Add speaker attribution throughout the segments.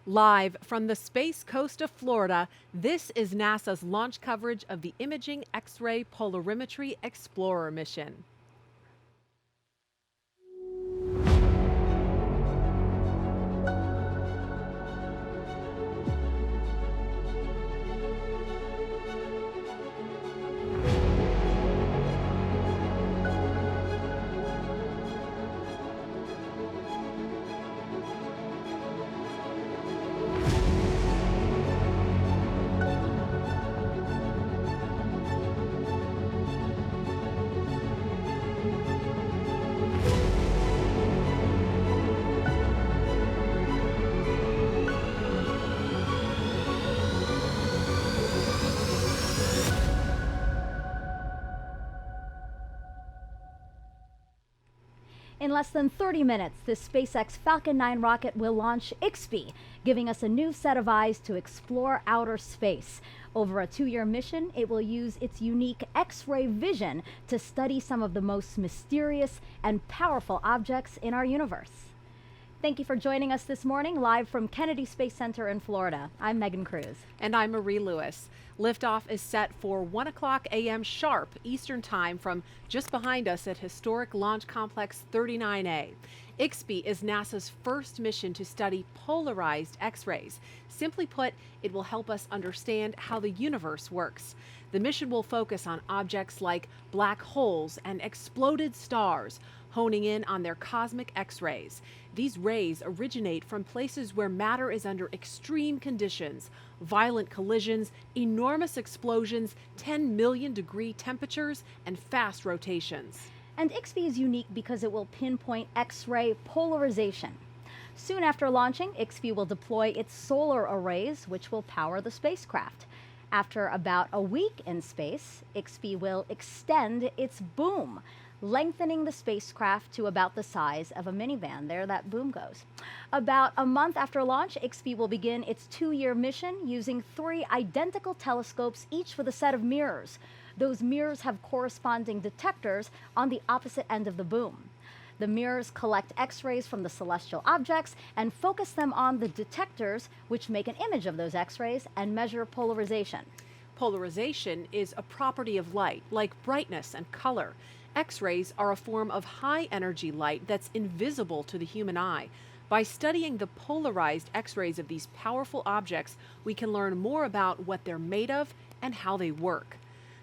Speaker 1: Live from the Space Coast of Florida, this is NASA's launch coverage of the Imaging X-ray Polarimetry Explorer mission.
Speaker 2: In less than 30 minutes, the SpaceX Falcon 9 rocket will launch IXPE, giving us a new set of eyes to explore outer space. Over a 2-year mission, it will use its unique X-ray vision to study some of the most mysterious and powerful objects in our universe. Thank you for joining us this morning, live from Kennedy Space Center in Florida. I'm Megan Cruz.
Speaker 1: And I'm Marie Lewis. Liftoff is set for 1 o'clock a.m. sharp Eastern Time from just behind us at historic Launch Complex 39A. IXPE is NASA's first mission to study polarized X-rays. Simply put, it will help us understand how the universe works. The mission will focus on objects like black holes and exploded stars, honing in on their cosmic X-rays. These rays originate from places where matter is under extreme conditions, violent collisions, enormous explosions, 10 million degree temperatures, and fast rotations.
Speaker 2: And IXPE is unique because it will pinpoint X-ray polarization. Soon after launching, IXPE will deploy its solar arrays, which will power the spacecraft. After about a week in space, IXPE will extend its boom, lengthening the spacecraft to about the size of a minivan. There that boom goes. About a month after launch, IXPE will begin its 2-year mission using 3 identical telescopes, each with a set of mirrors. Those mirrors have corresponding detectors on the opposite end of the boom. The mirrors collect X-rays from the celestial objects and focus them on the detectors, which make an image of those X-rays and measure polarization.
Speaker 1: Polarization is a property of light, like brightness and color. X-rays are a form of high-energy light that's invisible to the human eye. By studying the polarized X-rays of these powerful objects, we can learn more about what they're made of and how they work.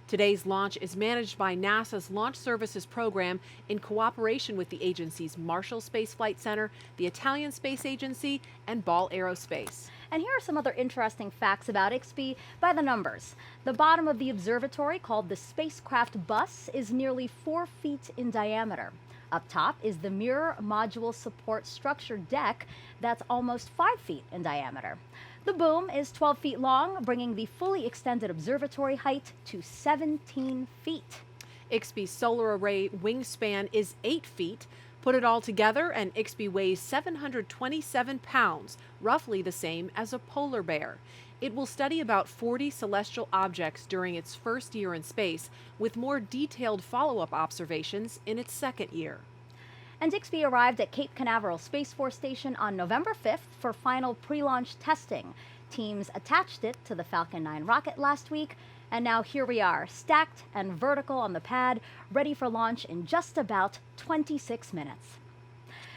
Speaker 1: Today's launch is managed by NASA's Launch Services Program in cooperation with the agency's Marshall Space Flight Center, the Italian Space Agency, and Ball Aerospace.
Speaker 2: And here are some other interesting facts about IXPE by the numbers. The bottom of the observatory, called the spacecraft bus, is nearly 4 feet in diameter. Up top is the mirror module support structure deck that's almost 5 feet in diameter. The boom is 12 feet long, bringing the fully extended observatory height to 17 feet.
Speaker 1: IXPE's solar array wingspan is 8 feet. Put it all together, and IXPE weighs 727 pounds, roughly the same as a polar bear. It will study about 40 celestial objects during its first year in space, with more detailed follow-up observations in its second year.
Speaker 2: And IXPE arrived at Cape Canaveral Space Force Station on November 5th for final pre-launch testing. Teams attached it to the Falcon 9 rocket last week, and now here we are, stacked and vertical on the pad, ready for launch in just about 26 minutes.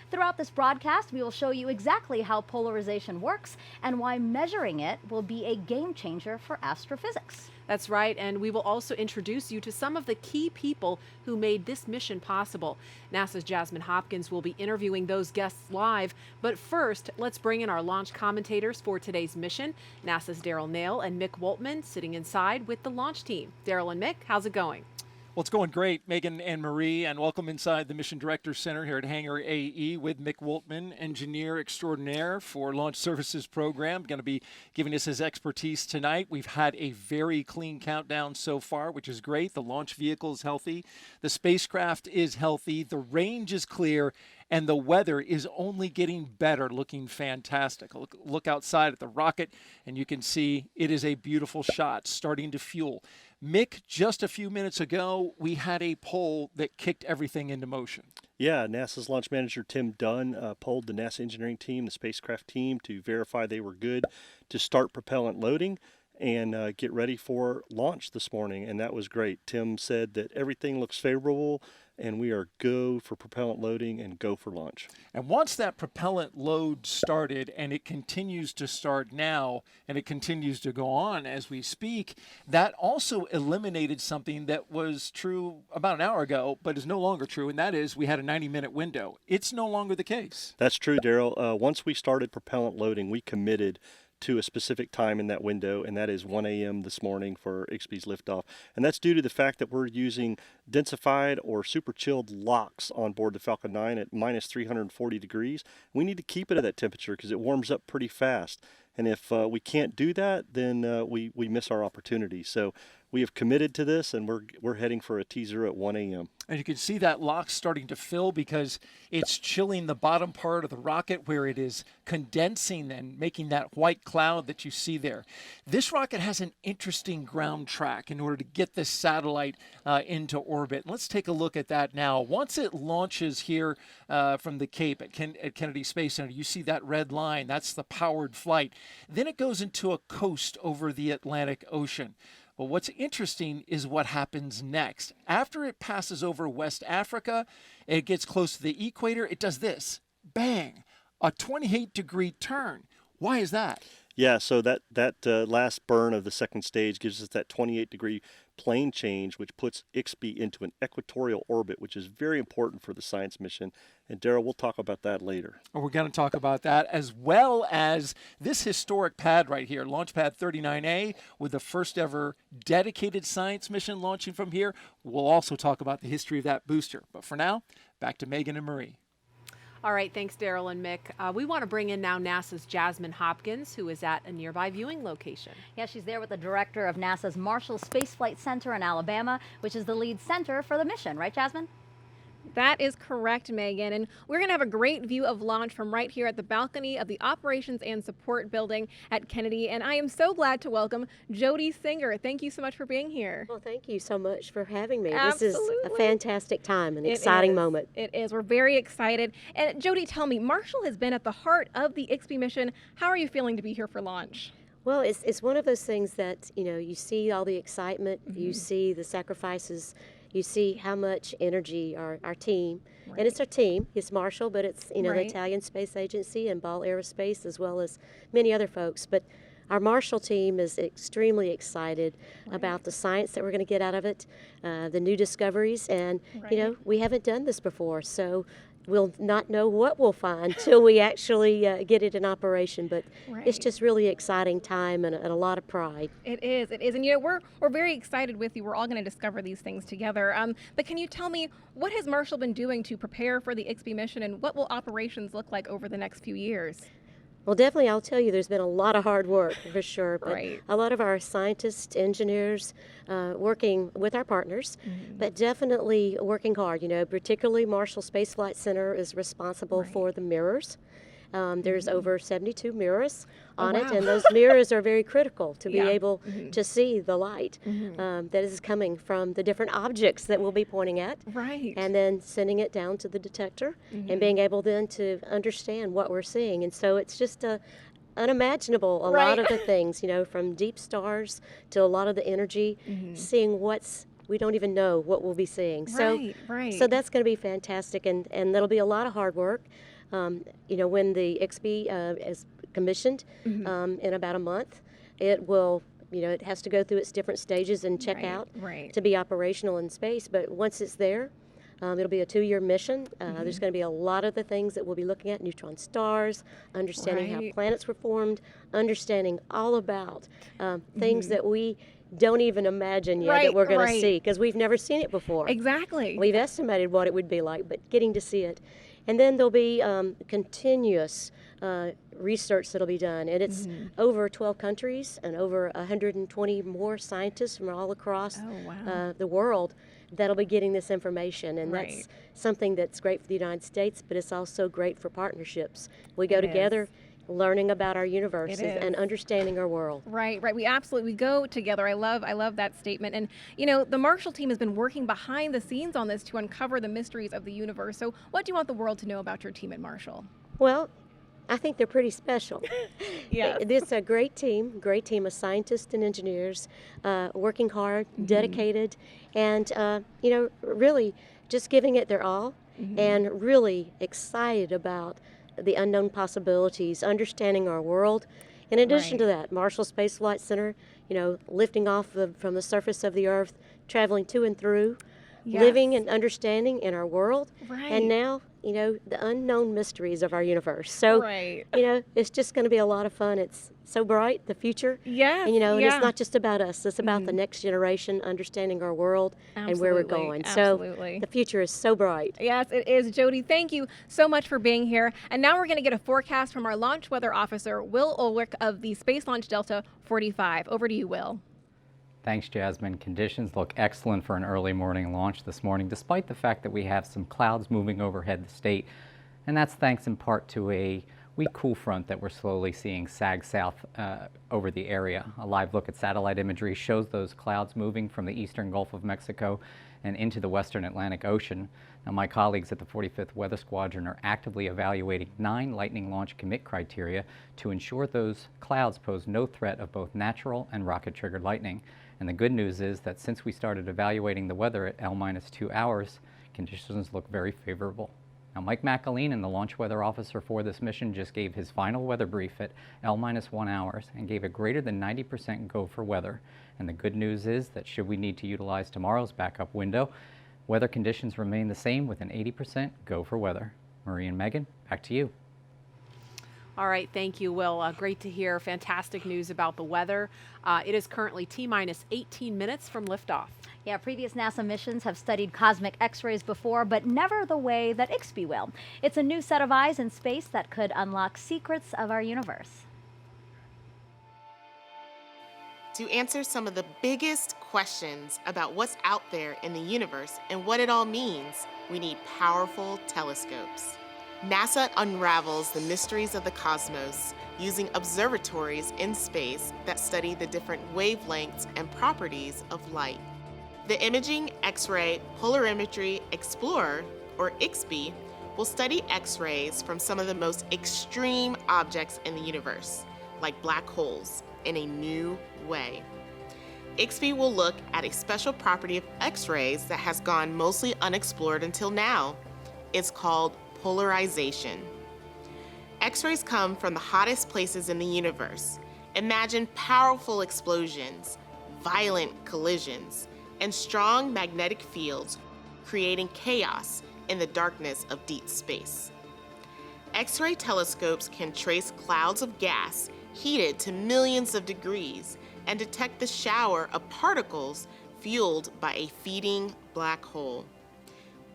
Speaker 2: Throughout this broadcast, we will show you exactly how polarization works and why measuring it will be a game changer for astrophysics.
Speaker 1: That's right, and we will also introduce you to some of the key people who made this mission possible. NASA's Jasmine Hopkins will be interviewing those guests live, but first, let's bring in our launch commentators for today's mission. NASA's Daryl Nail and Mick Woltman sitting inside with the launch team. Daryl and Mick, how's it going?
Speaker 3: Well, it's going great, Megan and Marie, and welcome inside the Mission Directors Center here at Hangar AE with Mick Woltman, engineer extraordinaire for Launch Services Program, going to be giving us his expertise tonight. We've had a very clean countdown so far, which is great. The launch vehicle is healthy. The spacecraft is healthy. The range is clear. and the weather is only getting better, looking fantastic. Look outside at the rocket, and you can see it is a beautiful shot starting to fuel. Mick, just a few minutes ago, we had a poll that kicked everything into motion.
Speaker 4: Yeah, NASA's launch manager Tim Dunn polled the NASA engineering team, the spacecraft team, to verify they were good to start propellant loading and get ready for launch this morning, and that was great. Tim said that everything looks favorable, and we are go for propellant loading and go for launch.
Speaker 3: And once that propellant load started, and it continues to start now, and it continues to go on as we speak, that also eliminated something that was true about an hour ago, but is no longer true, and that is we had a 90-minute window. It's no longer the case.
Speaker 4: That's true, Daryl. Once we started propellant loading, we committed to a specific time in that window, and that is 1 a.m. this morning for IXPE's liftoff. And that's due to the fact that we're using densified or super chilled LOX on board the Falcon 9 at minus 340 degrees. We need to keep it at that temperature because it warms up pretty fast. And if we can't do that, then we miss our opportunity. So we have committed to this, and we're heading for a T0 at 1 a.m.
Speaker 3: And you can see that LOX starting to fill because it's chilling the bottom part of the rocket where it is condensing and making that white cloud that you see there. This rocket has an interesting ground track in order to get this satellite into orbit. Let's take a look at that now. Once it launches here from the Cape at Kennedy Space Center, you see that red line. That's the powered flight. Then it goes into a coast over the Atlantic Ocean. But what's interesting is what happens next. After it passes over West Africa, it gets close to the equator, it does this. Bang! A 28-degree turn. Why is that?
Speaker 4: Yeah, so that last burn of the second stage gives us that 28-degree plane change, which puts IXPE into an equatorial orbit, which is very important for the science mission. And Daryl, we'll talk about that later.
Speaker 3: We're going to talk about that, as well as this historic pad right here, Launch Pad 39A, with the first ever dedicated science mission launching from here. We'll also talk about the history of that booster. But for now, back to Megan and Marie.
Speaker 1: All right, thanks, Daryl and Mick. We want to bring in now NASA's Jasmine Hopkins, who is at a nearby viewing location.
Speaker 2: Yeah, she's there with the director of NASA's Marshall Space Flight Center in Alabama, which is the lead center for the mission. Right, Jasmine?
Speaker 5: That is correct, Megan. And we're going to have a great view of launch from right here at the balcony of the Operations and Support Building at Kennedy. And I am so glad to welcome Jody Singer. Thank you so much for being here.
Speaker 6: Well, thank you so much for having me.
Speaker 5: Absolutely.
Speaker 6: This is a fantastic time, an exciting moment.
Speaker 5: It is. We're very excited. And Jody, tell me, Marshall has been at the heart of the IXPE mission. How are you feeling to be here for launch?
Speaker 6: Well, it's one of those things that, you see all the excitement, you see the sacrifices, you see how much energy our team, and it's our team, it's Marshall, but it's, the Italian Space Agency and Ball Aerospace, as well as many other folks. But our Marshall team is extremely excited about the science that we're going to get out of it, the new discoveries, and, we haven't done this before, so we'll not know what we'll find till we actually get it in operation. But it's just really exciting time and a lot of pride.
Speaker 5: It is. And we're very excited with you. We're all going to discover these things together. But can you tell me, what has Marshall been doing to prepare for the IXPE mission, and what will operations look like over the next few years?
Speaker 6: Well, definitely, I'll tell you, there's been a lot of hard work for sure. But a lot of our scientists, engineers, working with our partners, but definitely working hard. Particularly Marshall Space Flight Center is responsible for the mirrors. There's over 72 mirrors on it, and those mirrors are very critical to be able to see the light that is coming from the different objects that we'll be pointing at, and then sending it down to the detector and being able then to understand what we're seeing. And so it's just unimaginable, a lot of the things, from deep stars to a lot of the energy, seeing we don't even know what we'll be seeing. So that's going to be fantastic, and that'll be a lot of hard work. When the IXPE is commissioned in about a month, it will, it has to go through its different stages and check out to be operational in space. But once it's there, it'll be a 2-year mission. There's going to be a lot of the things that we'll be looking at: neutron stars, understanding how planets were formed, understanding all about things that we don't even imagine yet that we're going to see, because we've never seen it before.
Speaker 5: Exactly.
Speaker 6: We've estimated what it would be like, but getting to see it. And then there'll be continuous research that'll be done, and it's over 12 countries and over 120 more scientists from all across the world that'll be getting this information, and that's something that's great for the United States, but it's also great for partnerships. We go together, learning about our universe and understanding our world.
Speaker 5: Right. We go together. I love that statement. And the Marshall team has been working behind the scenes on this to uncover the mysteries of the universe. So what do you want the world to know about your team at Marshall?
Speaker 6: Well, I think they're pretty special.
Speaker 5: Yes.
Speaker 6: It's a great team of scientists and engineers, working hard, dedicated, and really just giving it their all, and really excited about the unknown possibilities, understanding our world. In addition to that, Marshall Space Flight Center, lifting off from the surface of the Earth, traveling to and through, living and understanding in our world, and now, the unknown mysteries of our universe. So, it's just going to be a lot of fun. It's so bright, the future.
Speaker 5: Yes.
Speaker 6: And, and it's not just about us. It's about the next generation understanding our world and where we're going. So the future is so bright.
Speaker 5: Yes, it is. Jody, thank you so much for being here. And now we're going to get a forecast from our launch weather officer, Will Ulrich of the Space Launch Delta 45. Over to you, Will.
Speaker 7: Thanks, Jasmine. Conditions look excellent for an early morning launch this morning, despite the fact that we have some clouds moving overhead the state. And that's thanks in part to a weak cool front that we're slowly seeing sag south over the area. A live look at satellite imagery shows those clouds moving from the eastern Gulf of Mexico and into the western Atlantic Ocean. Now, my colleagues at the 45th Weather Squadron are actively evaluating 9 lightning launch commit criteria to ensure those clouds pose no threat of both natural and rocket-triggered lightning. And the good news is that since we started evaluating the weather at L-2 hours, conditions look very favorable. Now, Mike McAleen, the launch weather officer for this mission, just gave his final weather brief at L-1 hours and gave a greater than 90% go for weather. And the good news is that should we need to utilize tomorrow's backup window, weather conditions remain the same with an 80% go for weather. Marie and Megan, back to you.
Speaker 1: All right, thank you, Will. Great to hear. Fantastic news about the weather. It is currently T-minus 18 minutes from liftoff.
Speaker 2: Yeah, previous NASA missions have studied cosmic X-rays before, but never the way that IXPE will. It's a new set of eyes in space that could unlock secrets of our universe.
Speaker 8: To answer some of the biggest questions about what's out there in the universe and what it all means, we need powerful telescopes. NASA unravels the mysteries of the cosmos using observatories in space that study the different wavelengths and properties of light. The Imaging X-ray Polarimetry Explorer, or IXPE, will study X-rays from some of the most extreme objects in the universe, like black holes, in a new way. IXPE will look at a special property of X-rays that has gone mostly unexplored until now. It's called polarization. X-rays come from the hottest places in the universe. Imagine powerful explosions, violent collisions, and strong magnetic fields creating chaos in the darkness of deep space. X-ray telescopes can trace clouds of gas heated to millions of degrees and detect the shower of particles fueled by a feeding black hole.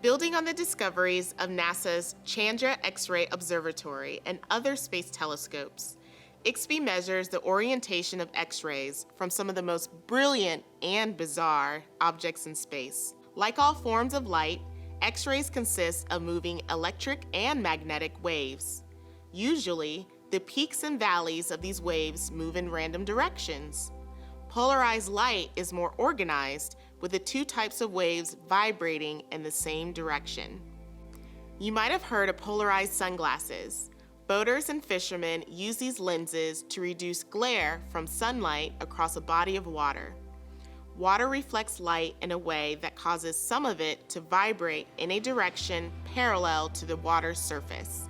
Speaker 8: Building on the discoveries of NASA's Chandra X-ray Observatory and other space telescopes, IXPE measures the orientation of X-rays from some of the most brilliant and bizarre objects in space. Like all forms of light, X-rays consist of moving electric and magnetic waves. Usually, the peaks and valleys of these waves move in random directions. Polarized light is more organized, with the 2 types of waves vibrating in the same direction. You might have heard of polarized sunglasses. Boaters and fishermen use these lenses to reduce glare from sunlight across a body of water. Water reflects light in a way that causes some of it to vibrate in a direction parallel to the water's surface.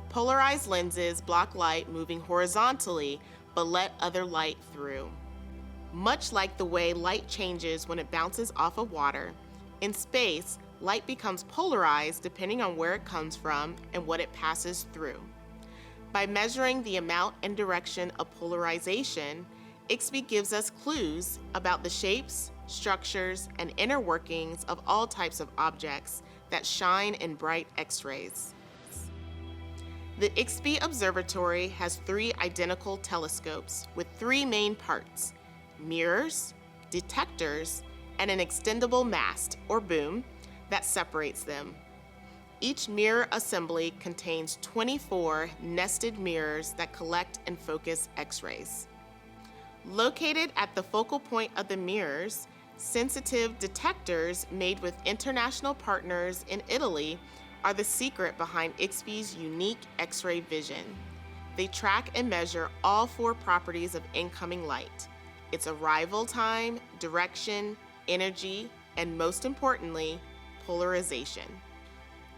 Speaker 8: Polarized lenses block light moving horizontally, but let other light through. Much like the way light changes when it bounces off of water, in space, light becomes polarized depending on where it comes from and what it passes through. By measuring the amount and direction of polarization, IXPE gives us clues about the shapes, structures, and inner workings of all types of objects that shine in bright X-rays. The IXPE Observatory has 3 identical telescopes with 3 main parts: mirrors, detectors, and an extendable mast, or boom, that separates them. Each mirror assembly contains 24 nested mirrors that collect and focus X-rays. Located at the focal point of the mirrors, sensitive detectors made with international partners in Italy are the secret behind IXPE's unique X-ray vision. They track and measure all 4 properties of incoming light: its arrival time, direction, energy, and most importantly, polarization.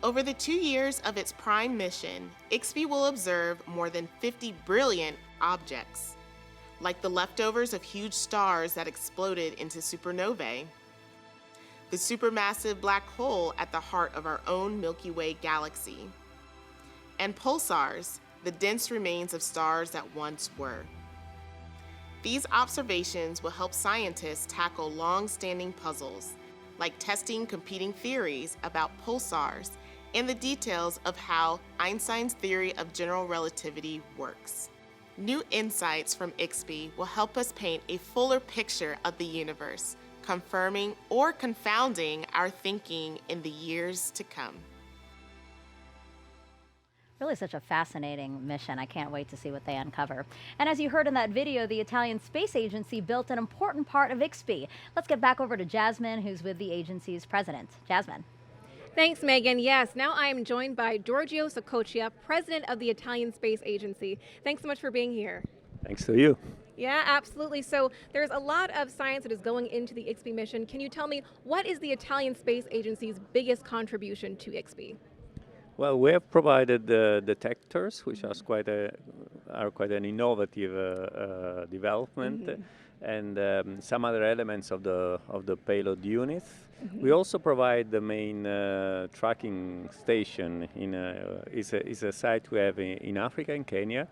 Speaker 8: Over the 2 years of its prime mission, IXPE will observe more than 50 brilliant objects, like the leftovers of huge stars that exploded into supernovae, the supermassive black hole at the heart of our own Milky Way galaxy, and pulsars, the dense remains of stars that once were. These observations will help scientists tackle long-standing puzzles, like testing competing theories about pulsars and the details of how Einstein's theory of general relativity works. New insights from IXPE will help us paint a fuller picture of the universe, confirming or confounding our thinking in the years to come.
Speaker 2: Really such a fascinating mission. I can't wait to see what they uncover. And as you heard in that video, the Italian Space Agency built an important part of IXPE. Let's get back over to Jasmine, who's with the agency's president. Jasmine.
Speaker 5: Thanks, Megan. Yes, now I am joined by Giorgio Sococcia, president of the Italian Space Agency. Thanks so much for being here.
Speaker 9: Thanks to you.
Speaker 5: Yeah, absolutely. So there's a lot of science that is going into the IXPE mission. Can you tell me, what is the Italian Space Agency's biggest contribution to IXPE?
Speaker 9: Well, we have provided the detectors, which are quite an innovative development, and some other elements of the payload unit. We also provide the main tracking station. Is a site we have in Africa, in Kenya,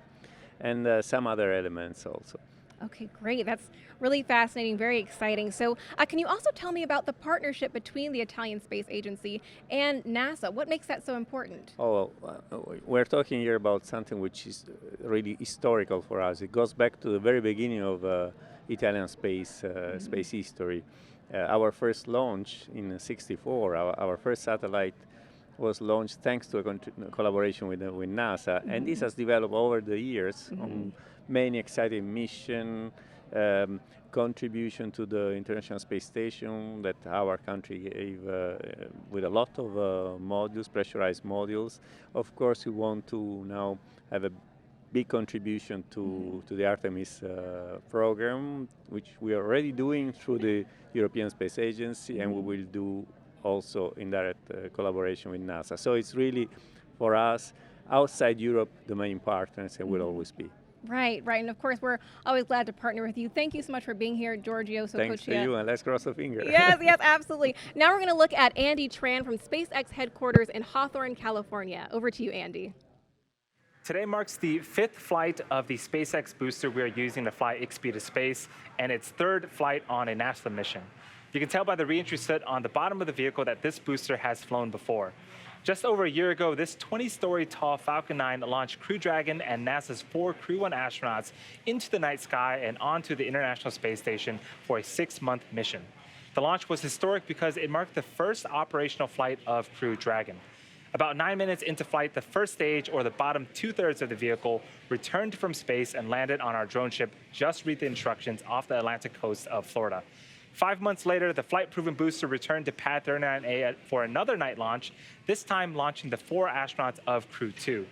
Speaker 9: and some other elements also.
Speaker 5: Okay, great. That's really fascinating, very exciting. So can you also tell me about the partnership between the Italian Space Agency and NASA? What makes that so important?
Speaker 9: Oh, we're talking here about something which is really historical for us. It goes back to the very beginning of Italian space history. Our first launch in '64, our first satellite was launched thanks to a collaboration with NASA, and this has developed over the years on many exciting missions, contribution to the International Space Station that our country gave with a lot of modules, pressurized modules. Of course, we want to now have a big contribution to the Artemis program, which we are already doing through the European Space Agency, and we will do also in direct collaboration with NASA. So it's really, for us, outside Europe, the main partners, and will always be.
Speaker 5: Right, right. And of course, we're always glad to partner with you. Thank you so much for being here, Giorgio Sococcia.
Speaker 9: Thanks to you, and let's cross the finger.
Speaker 5: Yes, yes, absolutely. Now we're going to look at Andy Tran from SpaceX headquarters in Hawthorne, California. Over to you, Andy.
Speaker 10: Today marks the 5th flight of the SpaceX booster we are using to fly IXPE to space, and its 3rd flight on a NASA mission. You can tell by the reentry soot on the bottom of the vehicle that this booster has flown before. Just over a year ago, this 20-story tall Falcon 9 launched Crew Dragon and NASA's 4 Crew 1 astronauts into the night sky and onto the International Space Station for a 6-month mission. The launch was historic because it marked the first operational flight of Crew Dragon. About 9 minutes into flight, the first stage, or the bottom 2/3 of the vehicle, returned from space and landed on our drone ship, Just Read the Instructions, off the Atlantic coast of Florida. 5 months later, the flight-proven booster returned to Pad 39A for another night launch, this time launching the 4 astronauts of Crew 2.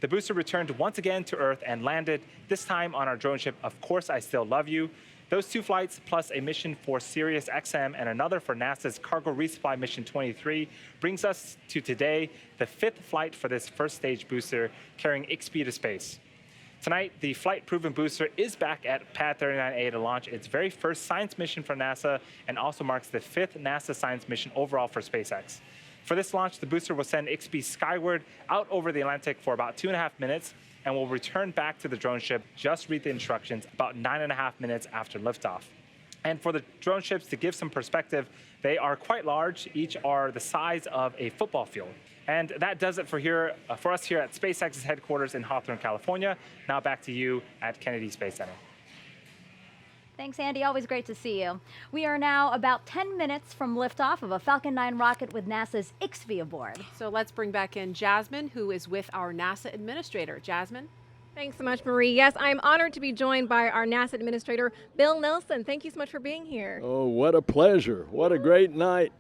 Speaker 10: The booster returned once again to Earth and landed, this time on our drone ship, Of Course I Still Love You. Those 2 flights, plus a mission for Sirius XM and another for NASA's Cargo Resupply Mission 23, brings us to today, the 5th flight for this first stage booster, carrying IXPE to space. Tonight, the flight-proven booster is back at Pad 39A to launch its very first science mission for NASA, and also marks the 5th NASA science mission overall for SpaceX. For this launch, the booster will send IXPE skyward out over the Atlantic for about 2.5 minutes, and will return back to the drone ship, Just Read the Instructions, about 9.5 minutes after liftoff. And for the drone ships, to give some perspective, they are quite large. Each are the size of a football field. And that does it for us here at SpaceX's headquarters in Hawthorne, California. Now back to you at Kennedy Space Center.
Speaker 2: Thanks, Andy. Always great to see you. We are now about 10 minutes from liftoff of a Falcon 9 rocket with NASA's IXPE aboard.
Speaker 1: So let's bring back in Jasmine, who is with our NASA administrator. Jasmine?
Speaker 5: Thanks so much, Marie. Yes, I'm honored to be joined by our NASA administrator, Bill Nelson. Thank you so much for being here.
Speaker 11: Oh, what a pleasure. What a great night.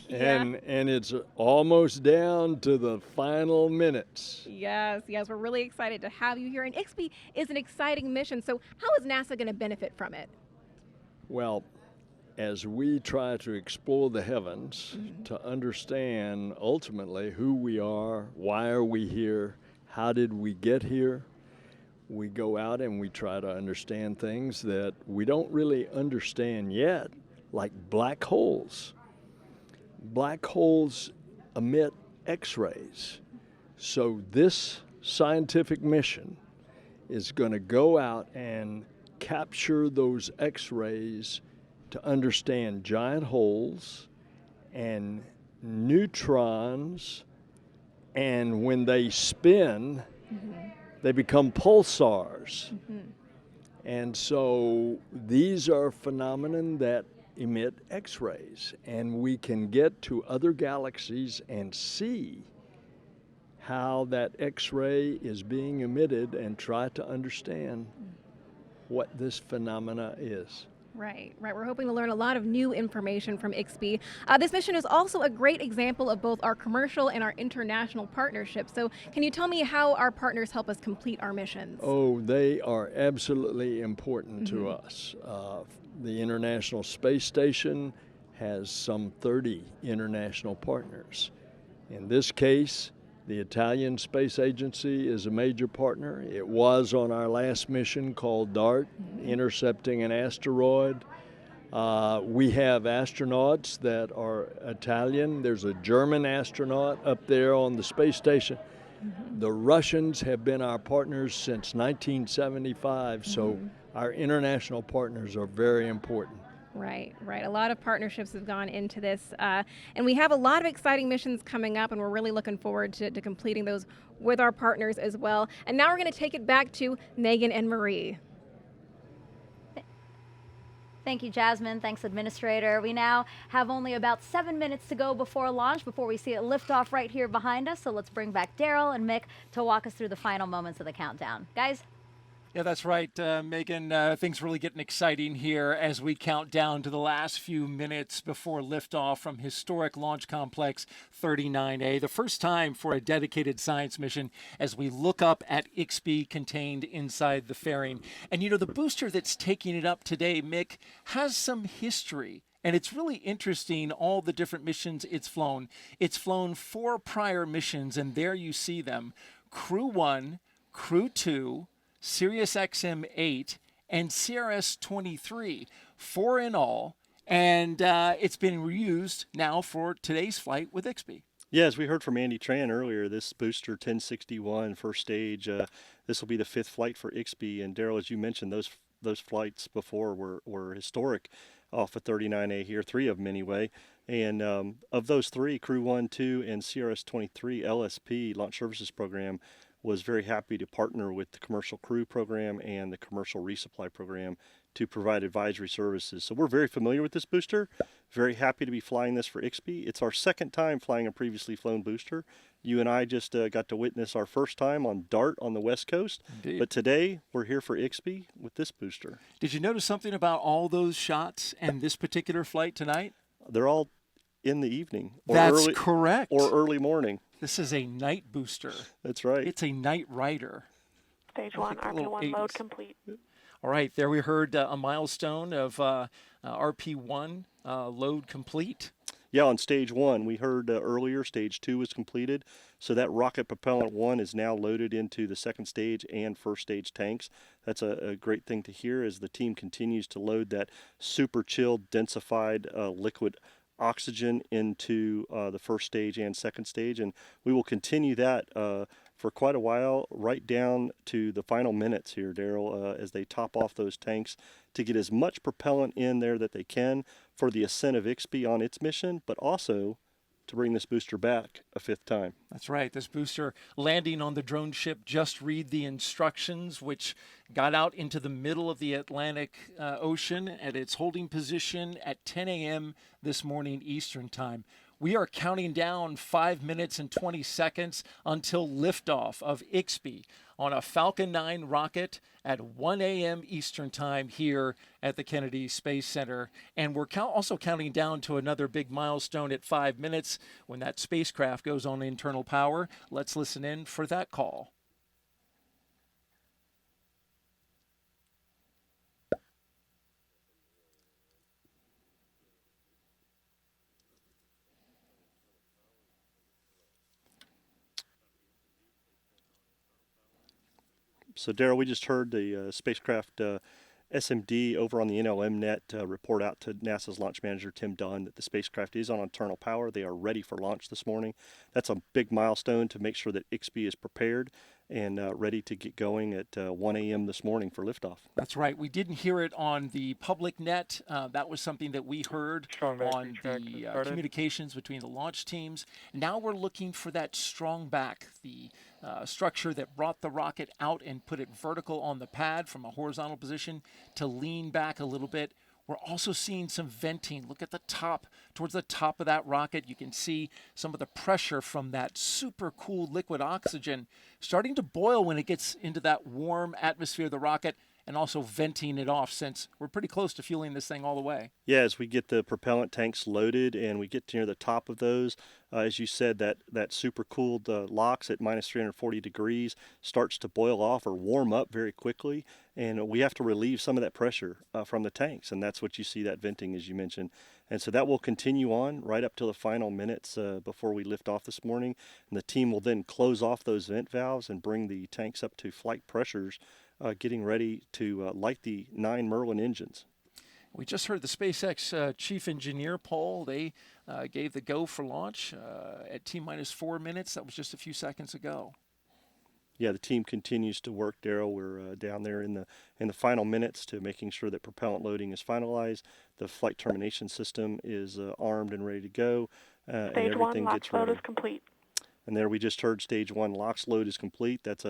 Speaker 5: Yeah.
Speaker 11: And it's almost down to the final minutes.
Speaker 5: Yes, we're really excited to have you here. And IXPE is an exciting mission. So how is NASA going to benefit from it?
Speaker 11: Well, as we try to explore the heavens to understand ultimately who we are, why are we here, how did we get here, we go out and we try to understand things that we don't really understand yet, like black holes. Black holes emit X-rays. So this scientific mission is going to go out and capture those X-rays to understand giant holes and neutrons, and when they spin, they become pulsars. And so these are phenomena that emit X-rays, and we can get to other galaxies and see how that X-ray is being emitted and try to understand what this phenomena is.
Speaker 5: Right. We're hoping to learn a lot of new information from IXPE. This mission is also a great example of both our commercial and our international partnerships. So can you tell me how our partners help us complete our missions?
Speaker 11: Oh, they are absolutely important to us. The International Space Station has some 30 international partners. In this case, the Italian Space Agency is a major partner. It was on our last mission called DART, intercepting an asteroid. We have astronauts that are Italian. There's a German astronaut up there on the space station. The Russians have been our partners since 1975, so our international partners are very important.
Speaker 5: Right. A lot of partnerships have gone into this, and we have a lot of exciting missions coming up, and we're really looking forward to completing those with our partners as well. And now we're going to take it back to Megan and Marie.
Speaker 2: Thank you, Jasmine. Thanks, Administrator. We now have only about 7 minutes to go before launch, before we see it lift off right here behind us. So let's bring back Daryl and Mick to walk us through the final moments of the countdown. Guys?
Speaker 3: Yeah, that's right, Megan. Things really getting exciting here as we count down to the last few minutes before liftoff from historic Launch Complex 39A. The first time for a dedicated science mission as we look up at IXPE contained inside the fairing. And you know, the booster that's taking it up today, Mick, has some history. And it's really interesting, all the different missions it's flown. It's flown 4 prior missions, and there you see them. Crew 1, Crew 2, Sirius XM-8, and CRS-23, 4 in all, and it's been reused now for today's flight with IXPE.
Speaker 4: Yeah, as we heard from Andy Tran earlier, this booster 1061 first stage, this will be the 5th flight for IXPE, and Daryl, as you mentioned, those flights before were historic off of 39A here, 3 of them anyway. And of those 3, Crew 1, 2, and CRS-23 LSP, Launch Services Program, was very happy to partner with the Commercial Crew Program and the Commercial Resupply Program to provide advisory services. So we're very familiar with this booster, very happy to be flying this for IXPE. It's our 2nd time flying a previously flown booster. You and I just got to witness our first time on DART on the West Coast.
Speaker 3: Indeed.
Speaker 4: But today we're here for IXPE with this booster.
Speaker 3: Did you notice something about all those shots and this particular flight tonight?
Speaker 4: They're all in the evening. Or
Speaker 3: That's
Speaker 4: early,
Speaker 3: correct.
Speaker 4: Or early morning.
Speaker 3: This is a night booster.
Speaker 4: That's right.
Speaker 3: It's a night rider.
Speaker 12: Stage 1, RP1 load complete.
Speaker 3: All right, there we heard a milestone of RP1 load complete.
Speaker 4: Yeah, on stage 1, we heard earlier stage 2 was completed. So that rocket propellant 1 is now loaded into the 2nd stage and 1st stage tanks. That's a great thing to hear as the team continues to load that super chilled, densified liquid oxygen into the 1st stage and 2nd stage, and we will continue that for quite a while, right down to the final minutes here, Daryl, as they top off those tanks to get as much propellant in there that they can for the ascent of IXPE on its mission, but also to bring this booster back a 5th time.
Speaker 3: That's right. This booster landing on the drone ship, just read the instructions, which got out into the middle of the Atlantic Ocean at its holding position at 10 a.m. this morning Eastern Time. We are counting down 5 minutes and 20 seconds until liftoff of IXPE on a Falcon 9 rocket at 1 a.m. Eastern Time here at the Kennedy Space Center. And we're also counting down to another big milestone at 5 minutes when that spacecraft goes on internal power. Let's listen in for that call.
Speaker 4: So, Daryl, we just heard the spacecraft SMD over on the NLM net report out to NASA's launch manager, Tim Dunn, that the spacecraft is on internal power. They are ready for launch this morning. That's a big milestone to make sure that IXPE is prepared and ready to get going at 1 a.m. this morning for liftoff.
Speaker 3: That's right. We didn't hear it on the public net. That was something that we heard on the communications between the launch teams. Now we're looking for that strong back, the structure that brought the rocket out and put it vertical on the pad from a horizontal position to lean back a little bit. We're also seeing some venting. Look at the top, towards the top of that rocket. You can see some of the pressure from that super cool liquid oxygen starting to boil when it gets into that warm atmosphere of the rocket, and also venting it off, since we're pretty close to fueling this thing all the way.
Speaker 4: Yeah, as we get the propellant tanks loaded and we get near the top of those, as you said, that super cooled LOX at minus 340 degrees starts to boil off or warm up very quickly, and we have to relieve some of that pressure from the tanks, and that's what you see, that venting, as you mentioned. And so that will continue on right up till the final minutes before we lift off this morning, and the team will then close off those vent valves and bring the tanks up to flight pressures, getting ready to light the 9 Merlin engines.
Speaker 3: We just heard the SpaceX chief engineer, Paul. They gave the go for launch at T-minus 4 minutes. That was just a few seconds ago.
Speaker 4: Yeah, the team continues to work, Daryl. We're down there in the final minutes to making sure that propellant loading is finalized. The flight termination system is armed and ready to go. And
Speaker 12: Stage
Speaker 4: everything
Speaker 12: 1
Speaker 4: gets
Speaker 12: LOX load
Speaker 4: ready.
Speaker 12: is complete.
Speaker 4: And there we just heard Stage 1 LOX load is complete. That's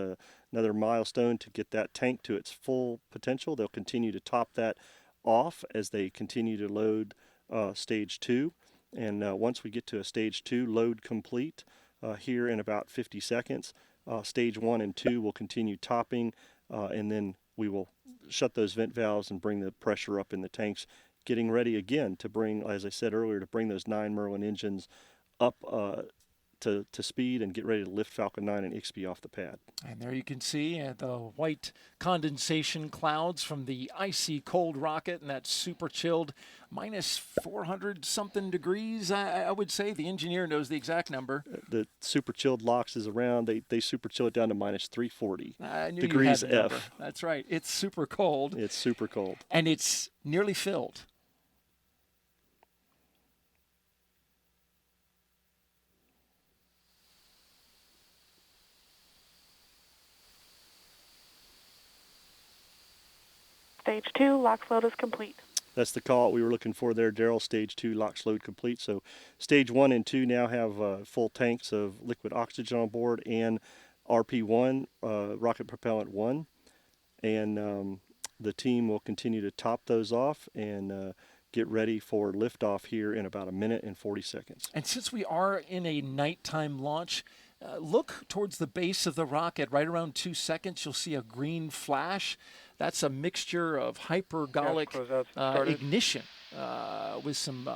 Speaker 4: another milestone to get that tank to its full potential. They'll continue to top that off as they continue to load Stage 2. And once we get to a Stage 2 load complete here in about 50 seconds, Stage 1 and 2 will continue topping, and then we will shut those vent valves and bring the pressure up in the tanks, getting ready again to bring, as I said earlier, to bring those 9 Merlin engines up to speed and get ready to lift Falcon 9 and IXPE off the pad.
Speaker 3: And there you can see the white condensation clouds from the icy cold rocket, and that super chilled minus 400 something degrees. I would say the engineer knows the exact number.
Speaker 4: The super chilled LOX is around, they super chill it down to minus 340 degrees
Speaker 3: you had the
Speaker 4: F.
Speaker 3: number. That's right. It's super cold.
Speaker 4: It's super cold.
Speaker 3: And it's nearly filled.
Speaker 12: Stage 2 LOX load is complete.
Speaker 4: That's the call we were looking for there, Daryl. Stage 2 LOX load complete. So Stage 1 and 2 now have full tanks of liquid oxygen on board and RP1, rocket propellant 1. And the team will continue to top those off and get ready for liftoff here in about 1 minute and 40 seconds.
Speaker 3: And since we are in a nighttime launch, look towards the base of the rocket. Right around 2 seconds, you'll see a green flash. That's a mixture of hypergolic ignition with some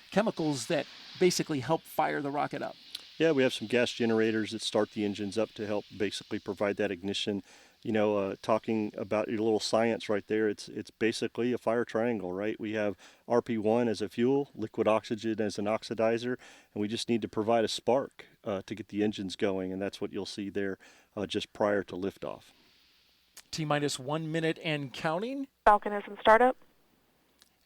Speaker 3: chemicals that basically help fire the rocket up.
Speaker 4: Yeah, we have some gas generators that start the engines up to help basically provide that ignition. You know, talking about your little science right there, it's basically a fire triangle, right? We have RP1 as a fuel, liquid oxygen as an oxidizer, and we just need to provide a spark to get the engines going, and that's what you'll see there just prior to liftoff.
Speaker 3: T-minus 1 minute and counting.
Speaker 12: Falcon is in startup.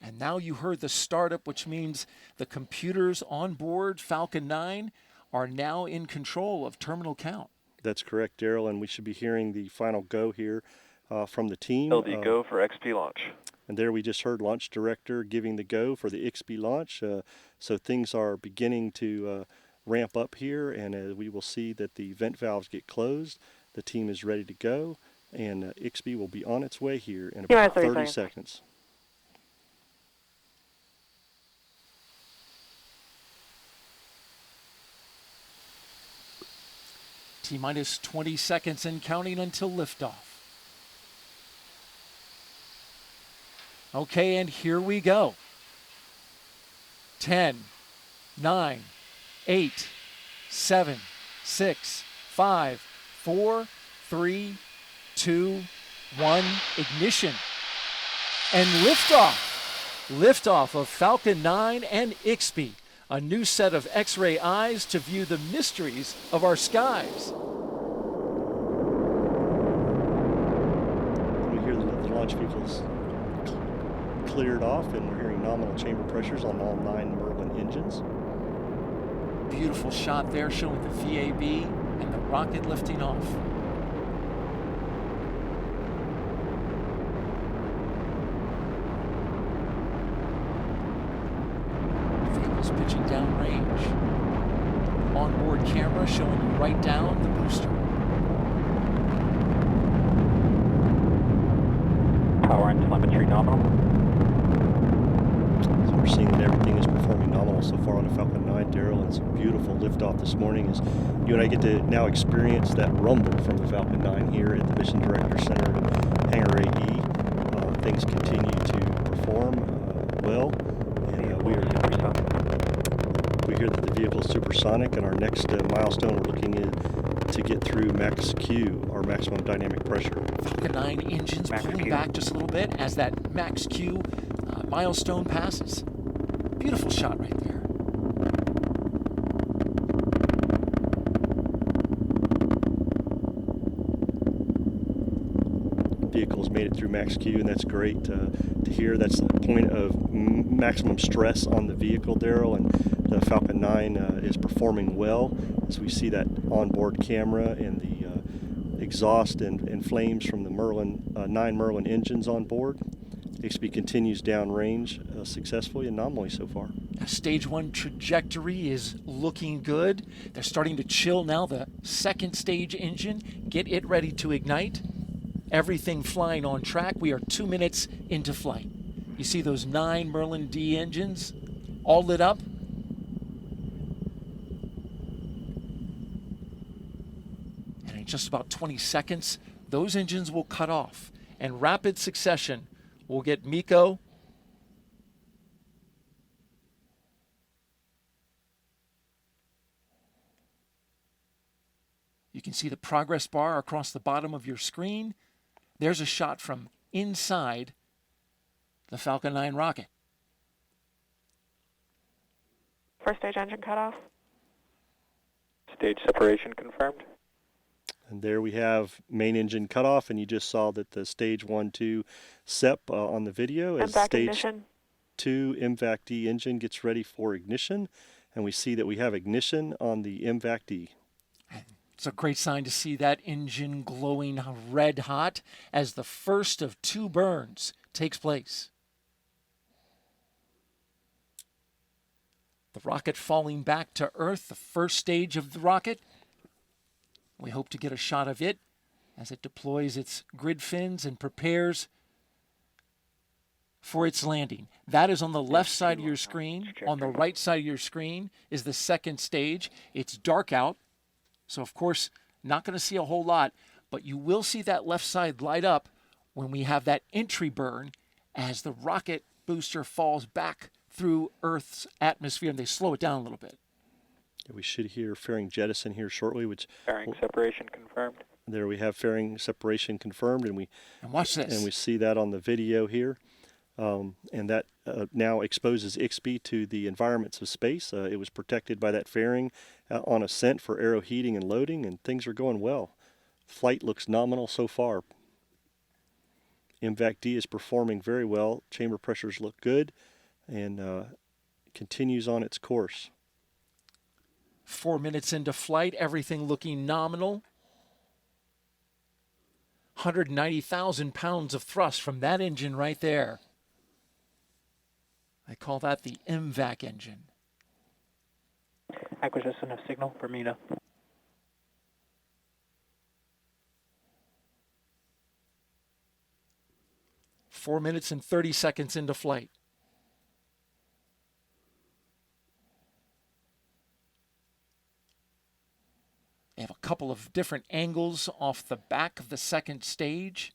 Speaker 3: And now you heard the startup, which means the computers on board Falcon 9 are now in control of terminal count.
Speaker 4: That's correct, Daryl, and we should be hearing the final go here from the team.
Speaker 13: LD go for XP launch.
Speaker 4: And there we just heard launch director giving the go for the IXPE launch. So things are beginning to ramp up here, and we will see that the vent valves get closed. The team is ready to go, and IXPE will be on its way here in about 30 seconds.
Speaker 3: T-minus 20 seconds and counting until liftoff. Okay, and here we go. 10, 9, 8, 7, 6, 5, 4, 3, 2, 1, ignition. And liftoff. Liftoff of Falcon 9 and IXPE. A new set of X-ray eyes to view the mysteries of our skies.
Speaker 4: We hear the launch vehicles cleared off, and we're hearing nominal chamber pressures on all 9 Merlin engines.
Speaker 3: Beautiful shot there showing the VAB and the rocket lifting off. Vehicles pitching downrange. Onboard camera showing you right down the booster.
Speaker 13: Power and telemetry nominal.
Speaker 4: So we're seeing that everything is performing nominal so far on the Falcon 9, Daryl, and it's a beautiful liftoff this morning as you and I get to now experience that rumble from the Falcon 9 here at the Mission Director Center at Hangar AE. Things continue to perform well, and we hear that the vehicle is supersonic, and our next milestone we're looking to get through max Q, our maximum dynamic pressure.
Speaker 3: Falcon 9 engines pulling back just a little bit as that max Q milestone passes. Beautiful shot right there.
Speaker 4: Vehicles made it through max Q, and that's great to hear. That's the point of maximum stress on the vehicle, Daryl, and the Falcon 9 is performing well as we see that onboard camera and the exhaust and flames from the 9 Merlin engines on board. IXPE continues downrange successfully and nominally so far.
Speaker 3: Stage 1 trajectory is looking good. They're starting to chill now the second stage engine, get it ready to ignite. Everything flying on track. We are 2 minutes into flight. You see those 9 Merlin D engines all lit up. And in just about 20 seconds, those engines will cut off. And rapid succession, we'll get MECO, you can see the progress bar across the bottom of your screen. There's a shot from inside the Falcon 9 rocket.
Speaker 12: First stage engine cutoff.
Speaker 13: Stage separation confirmed.
Speaker 4: And there we have main engine cutoff, and you just saw that the stage 1-2 SEP on the video as stage
Speaker 12: ignition.
Speaker 4: 2 MVAC-D engine gets ready for ignition, and we see that we have ignition on the MVAC-D.
Speaker 3: It's a great sign to see that engine glowing red hot as the first of 2 burns takes place. The rocket falling back to Earth, the first stage of the rocket. We hope to get a shot of it as it deploys its grid fins and prepares for its landing. That is on the left side of your screen. On the right side of your screen is the second stage. It's dark out, so of course not going to see a whole lot, but you will see that left side light up when we have that entry burn as the rocket booster falls back through Earth's atmosphere, and they slow it down a little bit.
Speaker 4: We should hear fairing jettison here shortly, which
Speaker 13: Fairing separation confirmed.
Speaker 4: there we have fairing separation confirmed, and
Speaker 3: watch this.
Speaker 4: And we see that on the video here, and that now exposes IXPE to the environments of space. It was protected by that fairing on ascent for aero heating and loading, and things are going well. Flight looks nominal so far. MVAC-D is performing very well. Chamber pressures look good, and continues on its course.
Speaker 3: 4 minutes into flight, everything looking nominal. 190,000 pounds of thrust from that engine right there. I call that the MVAC engine.
Speaker 13: Acquisition of signal, Bermuda.
Speaker 3: Four minutes and 30 seconds into flight. They have a couple of different angles off the back of the second stage.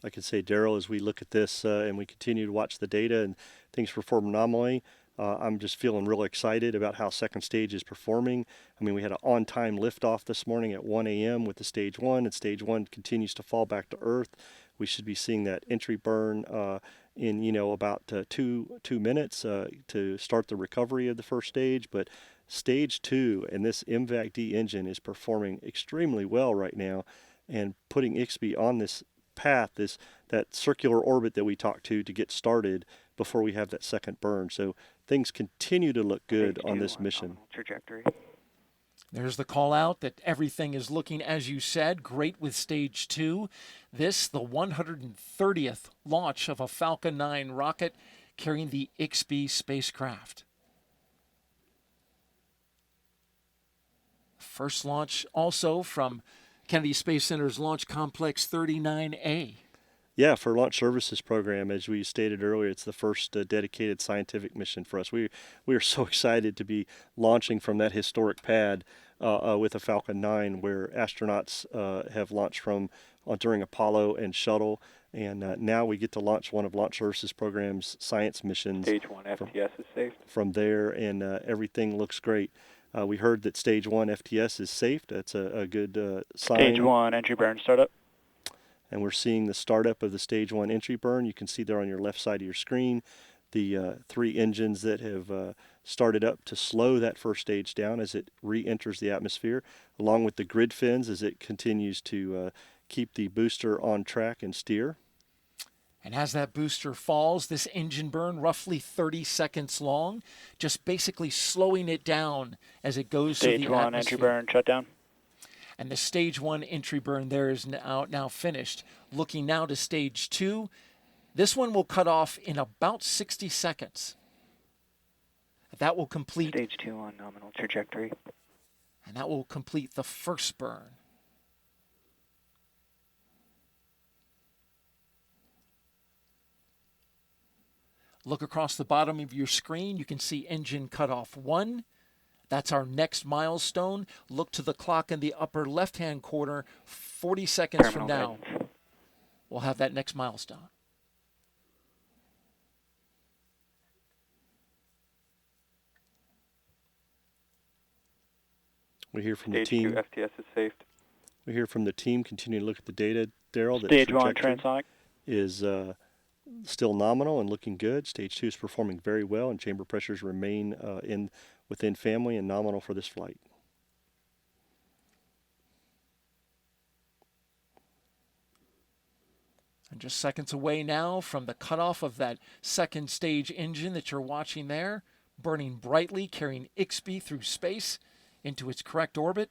Speaker 4: I can say, Daryl, as we look at this and we continue to watch the data and things perform nominally, I'm just feeling real excited about how second stage is performing. I mean, we had an on-time liftoff this morning at 1 a.m. with the stage one, and stage one continues to fall back to Earth. We should be seeing that entry burn in, about 2 minutes to start the recovery of the first stage. But stage two and this MVAC-D engine is performing extremely well right now and putting IXPE on this path, that circular orbit that we talked to get started before we have that second burn. So things continue to look good on this mission.
Speaker 13: Trajectory.
Speaker 3: There's the call out that everything is looking, as you said, great with stage two. This, the 130th launch of a Falcon 9 rocket carrying the IXPE spacecraft. First launch also from Kennedy Space Center's Launch Complex 39A.
Speaker 4: Yeah, for Launch Services Program, as we stated earlier, it's the first dedicated scientific mission for us. We are so excited to be launching from that historic pad with a Falcon 9, where astronauts have launched from during Apollo and Shuttle, and now we get to launch one of Launch Services Program's science missions.
Speaker 13: Stage one FTS is safe.
Speaker 4: From there, and everything looks great. We heard that stage one FTS is safe. That's a good sign.
Speaker 13: Stage one entry burn startup.
Speaker 4: And we're seeing the startup of the stage one entry burn. You can see there on your left side of your screen the 3 engines that have started up to slow that first stage down as it re-enters the atmosphere, along with the grid fins as it continues to keep the booster on track and steer.
Speaker 3: And as that booster falls, this engine burn, roughly 30 seconds long, just basically slowing it down as it goes to the atmosphere.
Speaker 13: Stage one entry burn shutdown.
Speaker 3: And the stage one entry burn there is now finished. Looking now to stage two. This one will cut off in about 60 seconds. That will complete.
Speaker 13: Stage two on nominal trajectory.
Speaker 3: And that will complete the first burn. Look across the bottom of your screen. You can see engine cutoff 1. That's our next milestone. Look to the clock in the upper left-hand corner. 40 seconds from now, we'll have that next milestone.
Speaker 4: We hear from the team.
Speaker 13: Stage 2 FTS is safe.
Speaker 4: We hear from the team. Continue to look at the data, Daryl.
Speaker 13: Stage 1 transonic
Speaker 4: is still nominal and looking good. Stage 2 is performing very well, and chamber pressures remain within family and nominal for this flight.
Speaker 3: And just seconds away now from the cutoff of that second stage engine that you're watching there, burning brightly, carrying IXPE through space into its correct orbit.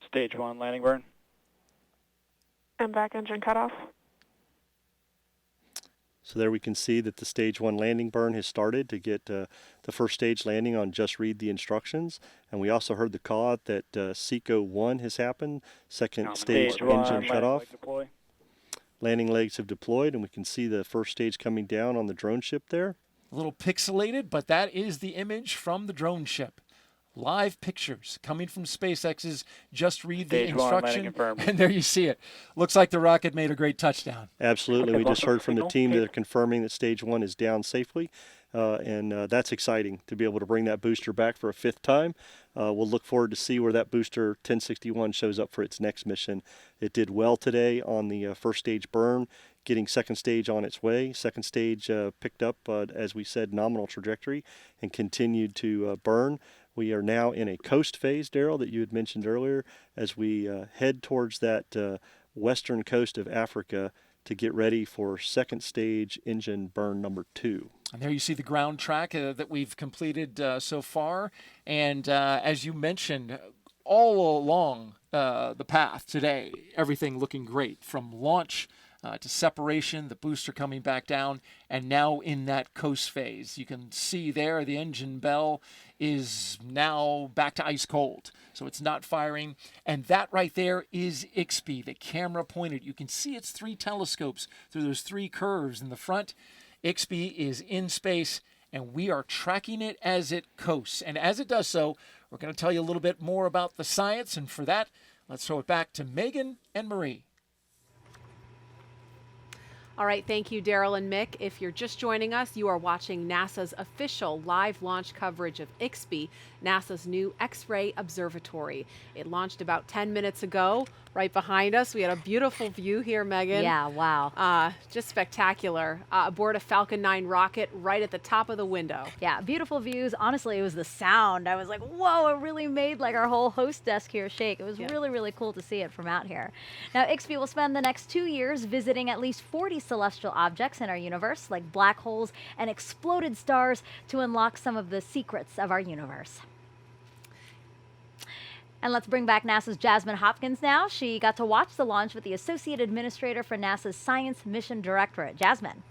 Speaker 13: Stage 1 landing burn.
Speaker 12: And back engine cutoff.
Speaker 4: So there we can see that the stage 1 landing burn has started to get the first stage landing on just read the instructions. And we also heard the call out that SECO 1 has happened, second stage engine cutoff. Landing legs have deployed, and we can see the first stage coming down on the drone ship there.
Speaker 3: A little pixelated, but that is the image from the drone ship. Live pictures coming from SpaceX's Just Read the Instruction, and there you see it. Looks like the rocket made a great touchdown.
Speaker 4: Absolutely. We just heard from the team that they're confirming that stage 1 is down safely, and that's exciting to be able to bring that booster back for a 5th time. We'll look forward to see where that booster 1061 shows up for its next mission. It did well today on the first stage burn, getting second stage on its way. Second stage picked up, as we said, nominal trajectory and continued to burn. We are now in a coast phase, Daryl, that you had mentioned earlier, as we head towards that western coast of Africa to get ready for second stage engine burn number 2.
Speaker 3: And there you see the ground track that we've completed so far. And as you mentioned, all along the path today, everything looking great from launch to separation, the booster coming back down, and now in that coast phase. You can see there the engine bell is now back to ice cold. So it's not firing. And that right there is IXPE, the camera pointed. You can see its 3 telescopes through those 3 curves in the front. IXPE is in space, and we are tracking it as it coasts. And as it does so, we're going to tell you a little bit more about the science. And for that, let's throw it back to Megan and Marie.
Speaker 1: All right, thank you, Daryl and Mick. If you're just joining us, you are watching NASA's official live launch coverage of IXPE, NASA's new X-ray observatory. It launched about 10 minutes ago. Right behind us, we had a beautiful view here, Megan.
Speaker 2: Yeah, wow.
Speaker 1: Just spectacular. Aboard a Falcon 9 rocket right at the top of the window.
Speaker 2: Yeah, beautiful views. Honestly, it was the sound. I was like, whoa, it really made like our whole host desk here shake. It was really, really cool to see it from out here. Now, IXPE will spend the next 2 years visiting at least 40 celestial objects in our universe, like black holes and exploded stars, to unlock some of the secrets of our universe. And let's bring back NASA's Jasmine Hopkins now. She got to watch the launch with the Associate Administrator for NASA's Science Mission Directorate. Jasmine.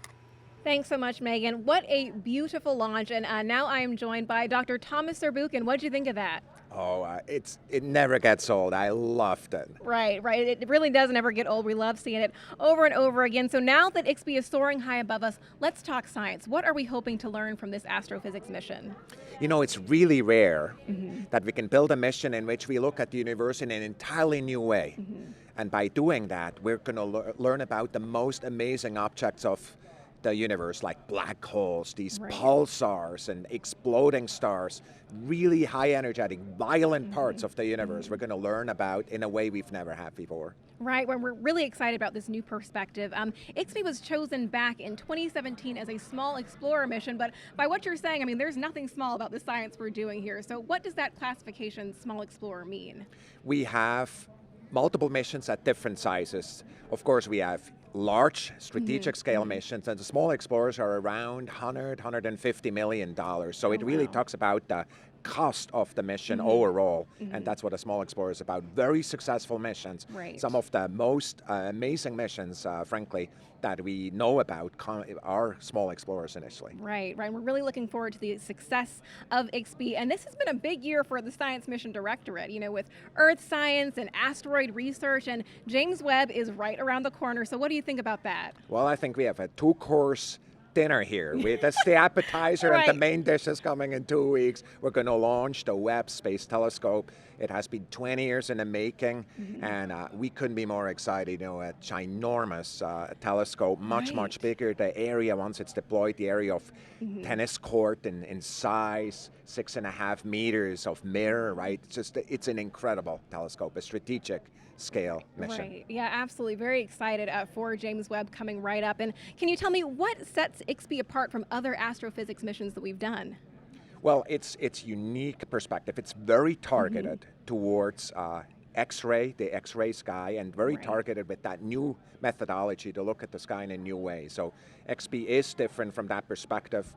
Speaker 5: Thanks so much, Megan. What a beautiful launch. And now I am joined by Dr. Thomas Zurbuchen. What did you think of that?
Speaker 14: Oh, it never gets old. I loved it.
Speaker 5: Right. It really doesn't ever get old. We love seeing it over and over again. So now that IXPE is soaring high above us, let's talk science. What are we hoping to learn from this astrophysics mission?
Speaker 14: You know, it's really rare that we can build a mission in which we look at the universe in an entirely new way. And by doing that, we're going to learn about the most amazing objects of the universe, like black holes, these pulsars and exploding stars, really high energetic, violent parts of the universe we're going to learn about in a way we've never had before.
Speaker 5: Right, well, we're really excited about this new perspective. IXPE was chosen back in 2017 as a small explorer mission, but by what you're saying, I mean, there's nothing small about the science we're doing here. So what does that classification, small explorer, mean?
Speaker 14: We have multiple missions at different sizes. Of course, we have large strategic scale missions, and the small explorers are around $150 million. So it really talks about the cost of the mission overall, and that's what a small explorer is about. Very successful missions. Some of the most amazing missions, frankly, that we know about are small explorers initially.
Speaker 5: Right. We're really looking forward to the success of IXPE, and this has been a big year for the Science Mission Directorate, you know, with Earth science and asteroid research, and James Webb is right around the corner. So what do you think about that?
Speaker 14: Well, I think we have a 2-course dinner here. That's the appetizer, and the main dish is coming in 2 weeks. We're going to launch the Webb Space Telescope. It has been 20 years in the making, and we couldn't be more excited. You know, a ginormous telescope, much bigger. The area, once it's deployed, the area of tennis court in size, 6.5 meters of mirror, right? It's an incredible telescope, a strategic scale mission.
Speaker 5: Right, yeah, absolutely. Very excited for James Webb coming right up. And can you tell me what sets IXPE apart from other astrophysics missions that we've done?
Speaker 14: Well, it's unique perspective. It's very targeted towards X-ray, the X-ray sky, and very targeted with that new methodology to look at the sky in a new way. So IXPE is different from that perspective.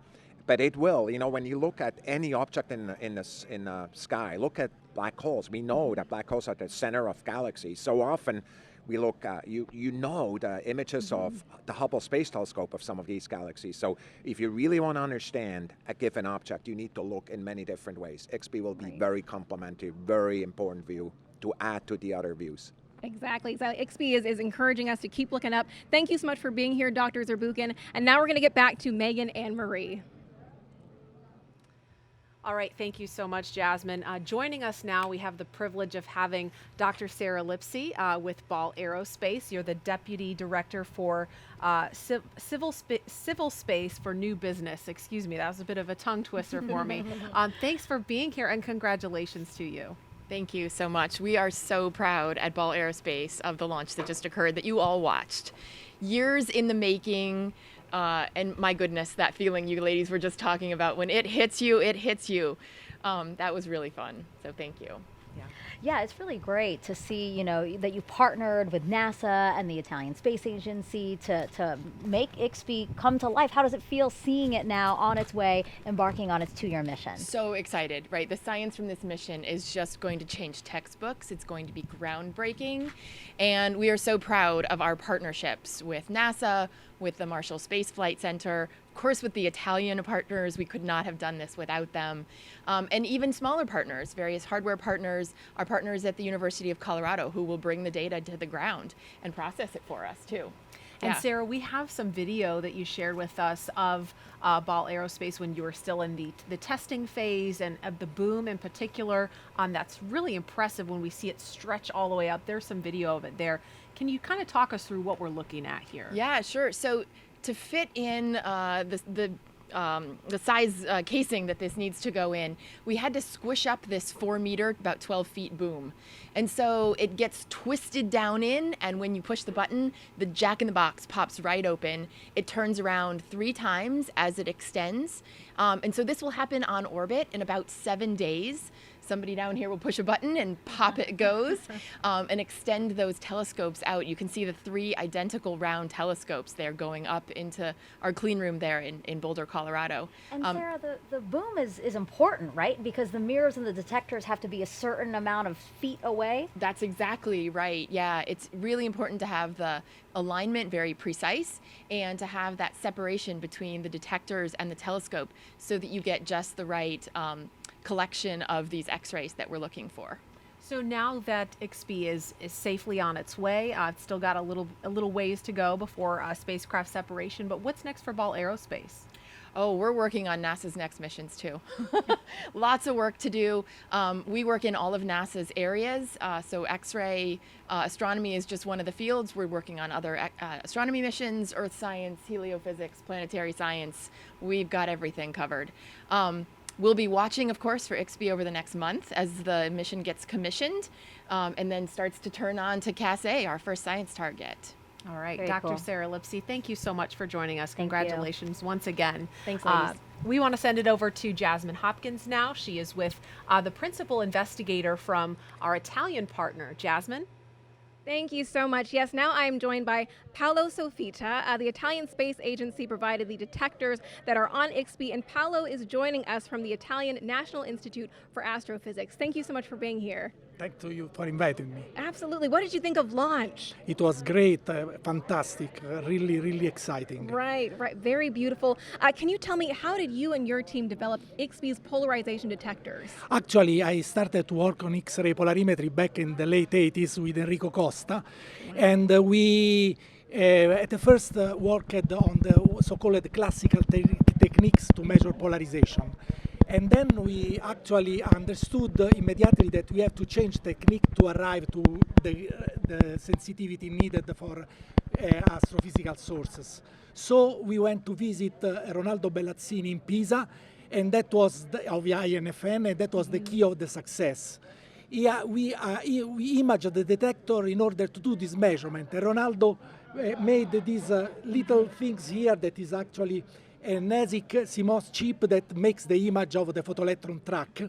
Speaker 14: But it will, you know, when you look at any object in the sky, look at black holes. We know that black holes are at the center of galaxies. So often we look at, you know the images of the Hubble Space Telescope of some of these galaxies. So if you really want to understand a given object, you need to look in many different ways. IXPE will be very complementary, very important view to add to the other views.
Speaker 5: Exactly. So IXPE is encouraging us to keep looking up. Thank you so much for being here, Dr. Zurbuchen. And now we're going to get back to Megan and Marie.
Speaker 1: All right, thank you so much, Jasmine. Joining us now, we have the privilege of having Dr. Sarah Lipsey with Ball Aerospace. You're the Deputy Director for Civil Space for New Business. Excuse me, that was a bit of a tongue twister for me. Thanks for being here, and congratulations to you.
Speaker 15: Thank you so much. We are so proud at Ball Aerospace of the launch that just occurred that you all watched. Years in the making. And my goodness, that feeling you ladies were just talking about, when it hits you, it hits you. That was really fun. So thank you.
Speaker 2: Yeah. Yeah, it's really great to see, you know, that you partnered with NASA and the Italian Space Agency to make IXPE come to life. How does it feel seeing it now on its way, embarking on its 2-year mission?
Speaker 15: So excited, right? The science from this mission is just going to change textbooks. It's going to be groundbreaking. And we are so proud of our partnerships with NASA, with the Marshall Space Flight Center, of course with the Italian partners. We could not have done this without them. And even smaller partners, various hardware partners, our partners at the University of Colorado, who will bring the data to the ground and process it for us too.
Speaker 1: And
Speaker 15: Yeah.
Speaker 1: Sarah, we have some video that you shared with us of Ball Aerospace when you were still in the testing phase, and of the boom in particular. That's really impressive when we see it stretch all the way up. There's some video of it there. Can you kind of talk us through what we're looking at here?
Speaker 15: Yeah, sure. So to fit in the size casing that this needs to go in, we had to squish up this 4 meter, about 12 feet boom. And so it gets twisted down in, and when you push the button, the jack in the box pops right open. It turns around 3 times as it extends. And so this will happen on orbit in about 7 days. Somebody down here will push a button and pop it goes, and extend those telescopes out. You can see the 3 identical round telescopes there going up into our clean room there in Boulder, Colorado.
Speaker 2: And Sarah, the boom is important, right? Because the mirrors and the detectors have to be a certain amount of feet away.
Speaker 15: That's exactly right. Yeah, it's really important to have the alignment very precise and to have that separation between the detectors and the telescope so that you get just the right collection of these X-rays that we're looking for.
Speaker 1: So now that IXPE is safely on its way, it's still got a little ways to go before spacecraft separation. But what's next for Ball Aerospace?
Speaker 15: Oh, we're working on NASA's next missions too. Lots of work to do. We work in all of NASA's areas. So X-ray astronomy is just one of the fields. We're working on other astronomy missions, earth science, heliophysics, planetary science. We've got everything covered. We'll be watching, of course, for IXPE over the next month as the mission gets commissioned and then starts to turn on to CAS-A, our first science target.
Speaker 1: All right,
Speaker 2: Very
Speaker 1: Dr.
Speaker 2: cool.
Speaker 1: Sarah Lipsey, thank you so much for joining us.
Speaker 2: Thank you.
Speaker 1: Congratulations once again.
Speaker 15: Thanks, ladies.
Speaker 1: We want to send it over to Jasmine Hopkins now. She is with the principal investigator from our Italian partner. Jasmine?
Speaker 5: Thank you so much. Yes, now I'm joined by Paolo Sofita. The Italian Space Agency provided the detectors that are on IXPE, and Paolo is joining us from the Italian National Institute for Astrophysics. Thank you so much for being here.
Speaker 16: Thank you for inviting me.
Speaker 5: Absolutely. What did you think of launch?
Speaker 16: It was great, fantastic, really, really exciting.
Speaker 5: Right. Very beautiful. Can you tell me, how did you and your team develop IXPE's polarization detectors?
Speaker 16: Actually, I started to work on X-ray polarimetry back in the late 80s with Enrico Costa, and we at the first worked on the so-called classical techniques to measure polarization. And then we actually understood immediately that we have to change technique to arrive to the sensitivity needed for astrophysical sources. So we went to visit Ronaldo Bellazzini in Pisa, and that was of the INFN, and that was the key of the success. We imaged the detector in order to do this measurement. And Ronaldo made these little things here that is actually an ASIC CMOS chip that makes the image of the photoelectron track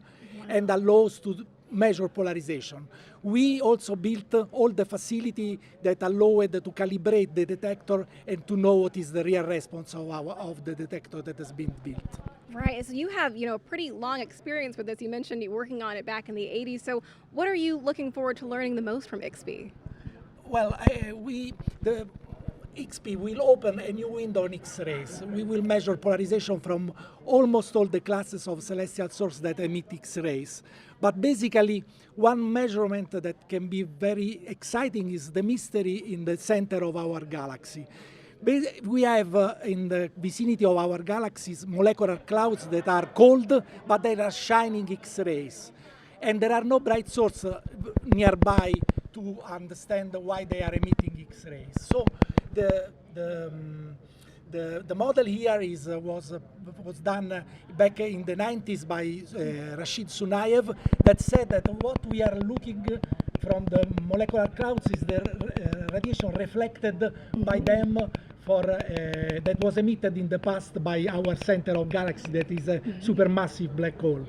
Speaker 16: and allows to measure polarization. We also built all the facility that allowed to calibrate the detector and to know what is the real response of the detector that has been built.
Speaker 5: Right. So you have, a pretty long experience with this. You mentioned you working on it back in the 80s. So what are you looking forward to learning the most from IXPE?
Speaker 16: Well, the IXPE will open a new window on X-rays. We will measure polarization from almost all the classes of celestial sources that emit X-rays. But basically, one measurement that can be very exciting is the mystery in the center of our galaxy. We have in the vicinity of our galaxies molecular clouds that are cold, but they are shining X-rays. And there are no bright sources nearby to understand why they are emitting X-rays. So the model here was done back in the 90s by Rashid Sunayev, that said that what we are looking from the molecular clouds is the radiation reflected by them for that was emitted in the past by our center of galaxy, that is a supermassive black hole.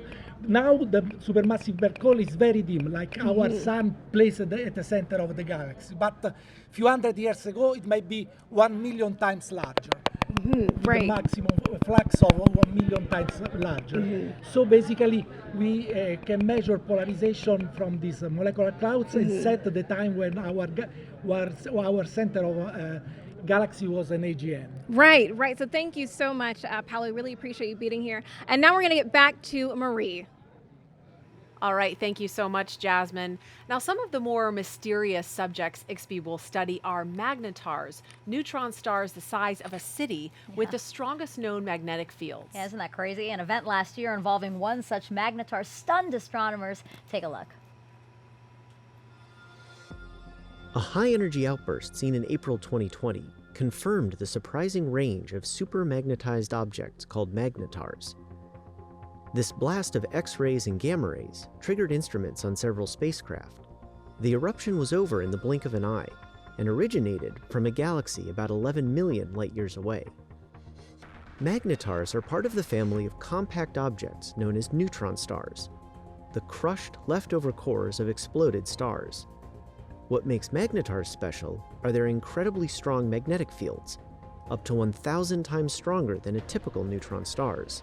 Speaker 16: Now the supermassive black hole is very dim, like our sun placed at the center of the galaxy. But a few hundred years ago, it might be 1 million times larger.
Speaker 5: Right.
Speaker 16: The maximum flux of 1 million times larger. So basically, we can measure polarization from these molecular clouds and set the time when our center of galaxy was an AGN.
Speaker 5: Right, right. So thank you so much, Paolo. We really appreciate you being here. And now we're going to get back to Marie.
Speaker 1: All right, thank you so much, Jasmine. Now, some of the more mysterious subjects IXPE will study are magnetars, neutron stars the size of a city with the strongest known magnetic fields.
Speaker 2: Yeah, isn't that crazy? An event last year involving one such magnetar stunned astronomers. Take a look.
Speaker 17: A high-energy outburst seen in April 2020 confirmed the surprising range of supermagnetized objects called magnetars. This blast of X-rays and gamma rays triggered instruments on several spacecraft. The eruption was over in the blink of an eye and originated from a galaxy about 11 million light-years away. Magnetars are part of the family of compact objects known as neutron stars, the crushed leftover cores of exploded stars. What makes magnetars special are their incredibly strong magnetic fields, up to 1,000 times stronger than a typical neutron star's.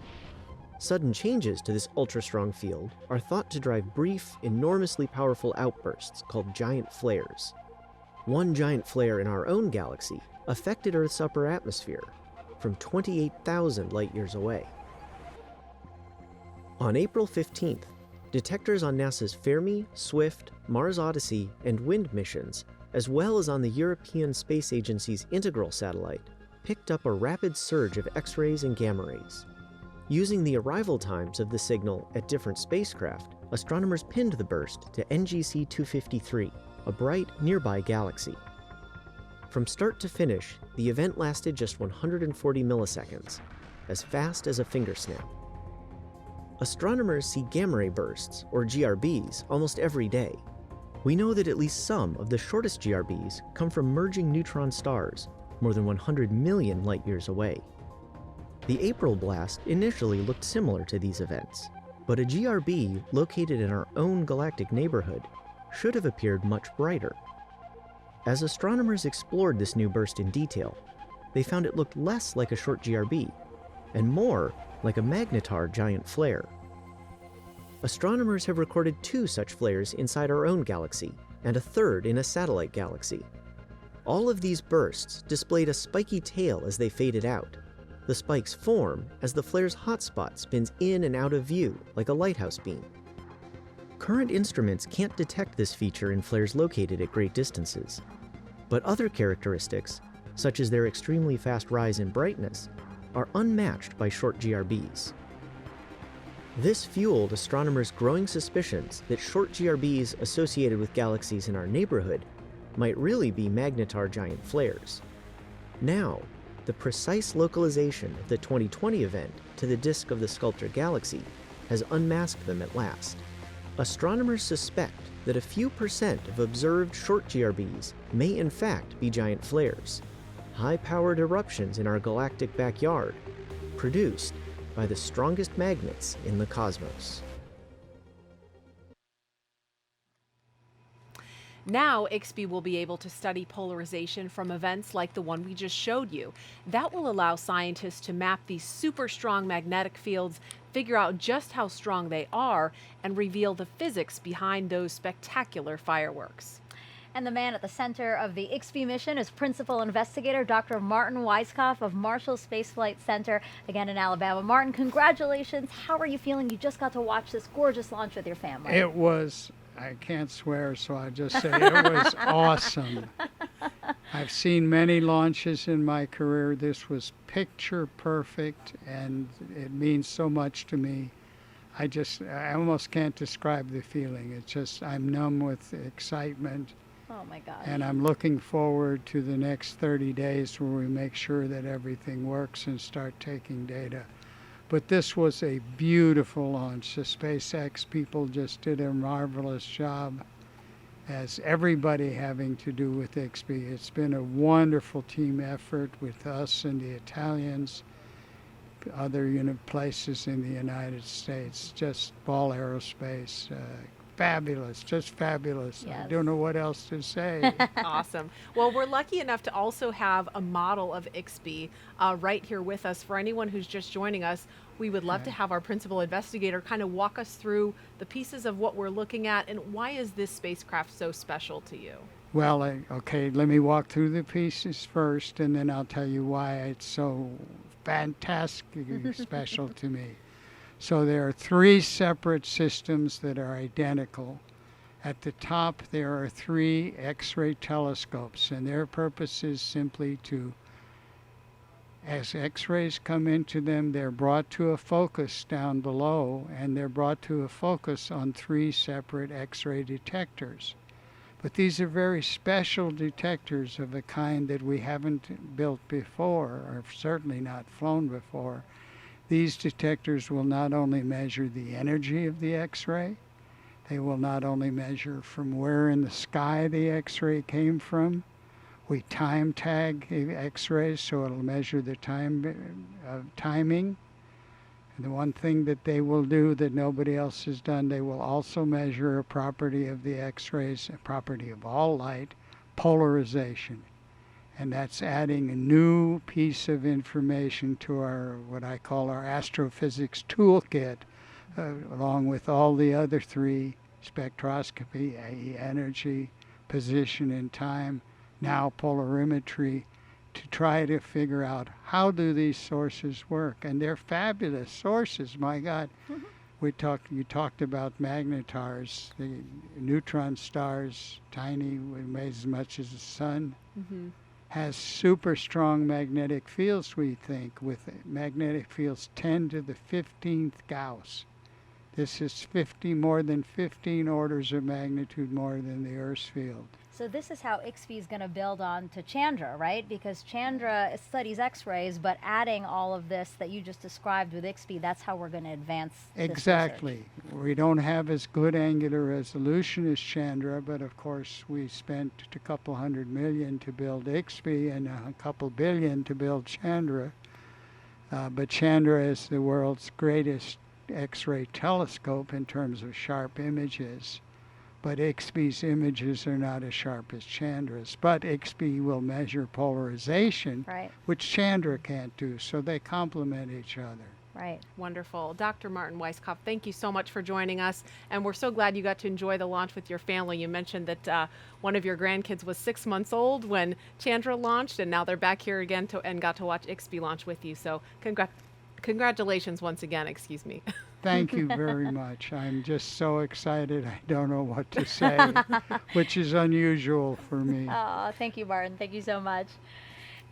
Speaker 17: Sudden changes to this ultra-strong field are thought to drive brief, enormously powerful outbursts called giant flares. One giant flare in our own galaxy affected Earth's upper atmosphere from 28,000 light-years away. On April 15th, detectors on NASA's Fermi, Swift, Mars Odyssey, and WIND missions, as well as on the European Space Agency's Integral satellite, picked up a rapid surge of X-rays and gamma rays. Using the arrival times of the signal at different spacecraft, astronomers pinned the burst to NGC 253, a bright, nearby galaxy. From start to finish, the event lasted just 140 milliseconds, as fast as a finger snap. Astronomers see gamma ray bursts, or GRBs, almost every day. We know that at least some of the shortest GRBs come from merging neutron stars, more than 100 million light-years away. The April blast initially looked similar to these events, but a GRB located in our own galactic neighborhood should have appeared much brighter. As astronomers explored this new burst in detail, they found it looked less like a short GRB and more like a magnetar giant flare. Astronomers have recorded 2 such flares inside our own galaxy and a third in a satellite galaxy. All of these bursts displayed a spiky tail as they faded out. The spikes form as the flare's hotspot spins in and out of view like a lighthouse beam. Current instruments can't detect this feature in flares located at great distances, but other characteristics, such as their extremely fast rise in brightness, are unmatched by short GRBs. This fueled astronomers' growing suspicions that short GRBs associated with galaxies in our neighborhood might really be magnetar giant flares. Now, the precise localization of the 2020 event to the disk of the Sculptor galaxy has unmasked them at last. Astronomers suspect that a few percent of observed short GRBs may in fact be giant flares, high-powered eruptions in our galactic backyard, produced by the strongest magnets in the cosmos.
Speaker 1: Now, IXPE will be able to study polarization from events like the one we just showed you. That will allow scientists to map these super strong magnetic fields, figure out just how strong they are, and reveal the physics behind those spectacular fireworks.
Speaker 2: And the man at the center of the IXPE mission is Principal Investigator Dr. Martin Weiskopf of Marshall Space Flight Center, again in Alabama. Martin, congratulations. How are you feeling? You just got to watch this gorgeous launch with your family.
Speaker 18: It was, I can't swear, so I just say it was awesome. I've seen many launches in my career. This was picture perfect, and it means so much to me. I almost can't describe the feeling. It's just, I'm numb with excitement.
Speaker 2: Oh my God.
Speaker 18: And I'm looking forward to the next 30 days where we make sure that everything works and start taking data. But this was a beautiful launch. The SpaceX people just did a marvelous job. as everybody having to do with IXPE. It's been a wonderful team effort with us and the Italians, other places in the United States, just Ball Aerospace. Fabulous, just fabulous.
Speaker 2: Yes.
Speaker 18: I don't know what else to say.
Speaker 1: Awesome. Well, we're lucky enough to also have a model of IXPE right here with us. For anyone who's just joining us, we would love to have our principal investigator kind of walk us through the pieces of what we're looking at and why is this spacecraft so special to you?
Speaker 18: Well, okay, let me walk through the pieces first, and then I'll tell you why it's so fantastically special to me. So there are 3 separate systems that are identical. At the top, there are 3 X-ray telescopes, and their purpose is simply to, as X-rays come into them, they're brought to a focus down below, and they're brought to a focus on 3 separate X-ray detectors. But these are very special detectors of a kind that we haven't built before, or certainly not flown before. These detectors will not only measure the energy of the X-ray, they will not only measure from where in the sky the X-ray came from. We time tag the X-rays so it'll measure the timing. And the one thing that they will do that nobody else has done, they will also measure a property of the X-rays, a property of all light, polarization. And that's adding a new piece of information to our, what I call our astrophysics toolkit, along with all the other 3, spectroscopy, energy, position and time, now polarimetry, to try to figure out how do these sources work. And they're fabulous sources, my God. You talked about magnetars, the neutron stars, tiny, weigh as much as the sun. Has super strong magnetic fields, we think, with magnetic fields 10 to the 15th Gauss. This is more than 15 orders of magnitude more than the Earth's field.
Speaker 2: So this is how IXPE is going to build on to Chandra, right? Because Chandra studies X-rays, but adding all of this that you just described with IXPE, that's how we're going to advance this
Speaker 18: Exactly. We don't have as good angular resolution as Chandra, but of course we spent a couple $100 million to build IXPE and a couple billion to build Chandra. But Chandra is the world's greatest X-ray telescope in terms of sharp images. But IXPE's images are not as sharp as Chandra's. But IXPE will measure polarization, which Chandra can't do, so they complement each other.
Speaker 1: Right. Wonderful. Dr. Martin Weisskopf, thank you so much for joining us. And we're so glad you got to enjoy the launch with your family. You mentioned that one of your grandkids was 6 months old when Chandra launched, and now they're back here again and got to watch IXPE launch with you. So congratulations once again, excuse me.
Speaker 18: Thank you very much. I'm just so excited. I don't know what to say, which is unusual for me.
Speaker 2: Oh, thank you, Martin. Thank you so much.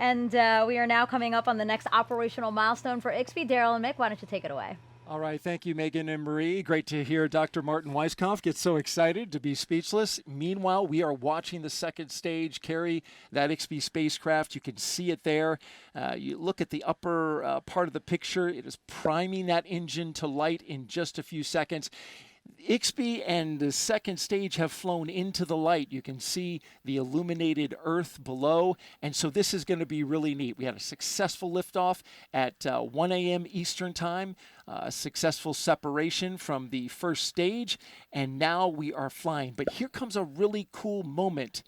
Speaker 2: And we are now coming up on the next operational milestone for IXPE. Daryl and Mick, why don't you take it away?
Speaker 3: All right, thank you, Megan and Marie. Great to hear Dr. Martin Weisskopf get so excited to be speechless. Meanwhile, we are watching the second stage carry that IXPE spacecraft. You can see it there. You look at the upper part of the picture. It is priming that engine to light in just a few seconds. IXPE and the second stage have flown into the light. You can see the illuminated Earth below, and so this is going to be really neat. We had a successful liftoff at 1 a.m. Eastern Time, successful separation from the first stage, and now we are flying. But here comes a really cool moment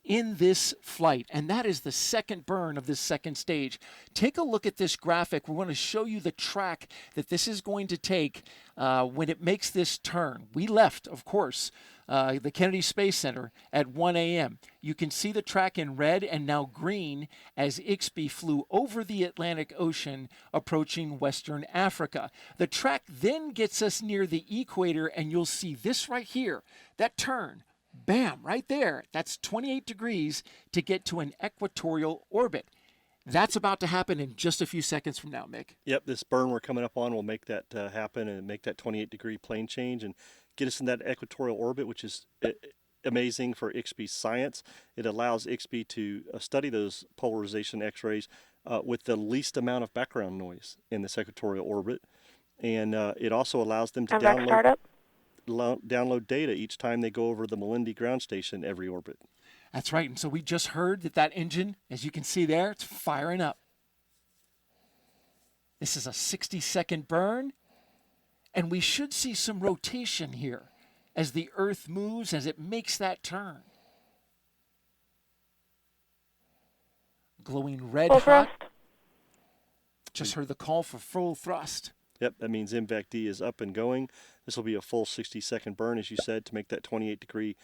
Speaker 3: in this flight, and that is the second burn of this second stage. Take a look at this graphic. We're going to show you the track that this is going to take when it makes this turn. We left, of course, the Kennedy Space Center at 1 a.m. You can see the track in red and now green as IXPE flew over the Atlantic Ocean approaching Western Africa. The track then gets us near the equator, and you'll see this right here, that turn. Bam, right there. That's 28 degrees to get to an equatorial orbit. That's about to happen in just a few seconds from now, Mick.
Speaker 4: Yep, this burn we're coming up on will make that happen and make that 28-degree plane change and get us in that equatorial orbit, which is amazing for IXPE science. It allows IXPE to study those polarization X-rays with the least amount of background noise in this equatorial orbit. And it also allows them to download...
Speaker 12: Startup?
Speaker 4: download data each time they go over the Malindi ground station every orbit.
Speaker 3: That's right. And so we just heard that engine, as you can see there, it's firing up. This is a 60-second burn, and we should see some rotation here as the Earth moves, as it makes that turn. Glowing red
Speaker 12: Full
Speaker 3: hot.
Speaker 12: thrust.
Speaker 3: Just heard the call for full thrust.
Speaker 4: Yep, that means MVAC-D is up and going. This will be a full 60-second burn, as you said, to make that 28-degree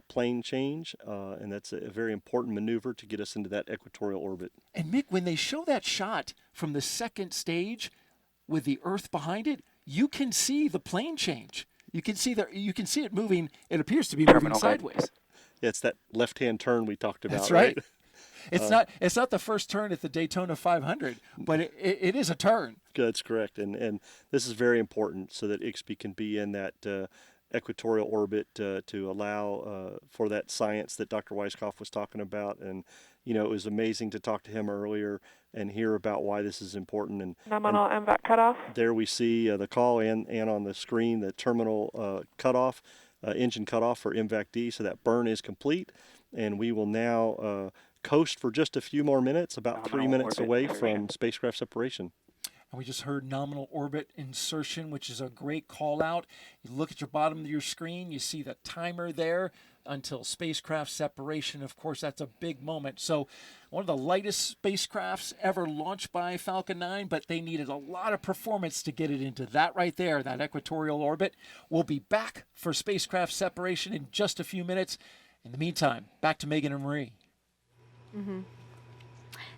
Speaker 4: plane change, and that's a very important maneuver to get us into that equatorial orbit.
Speaker 3: And Mick, when they show that shot from the second stage with the Earth behind it, you can see the plane change. You can see it moving. It appears to be moving sideways.
Speaker 4: Yeah, it's that left-hand turn we talked about.
Speaker 3: That's right. It's not the first turn at the Daytona 500, but it is a turn.
Speaker 4: That's correct, and this is very important so that IXPE can be in that equatorial orbit to allow for that science that Dr. Weisskopf was talking about. And it was amazing to talk to him earlier and hear about why this is important. And
Speaker 12: Nominal MVAC cutoff.
Speaker 4: There we see the call and on the screen the terminal cutoff, engine cutoff for MVAC-D. So that burn is complete, and we will now coast for just a few more minutes, about 3 minutes away from spacecraft separation.
Speaker 3: And we just heard nominal orbit insertion, which is a great call out. You look at your bottom of your screen, you see the timer there until spacecraft separation. Of course, that's a big moment. So one of the lightest spacecrafts ever launched by Falcon 9, but they needed a lot of performance to get it into that right there, that equatorial orbit. We'll be back for spacecraft separation in just a few minutes. In the meantime, back to Megan and Marie.
Speaker 2: Mm-hmm.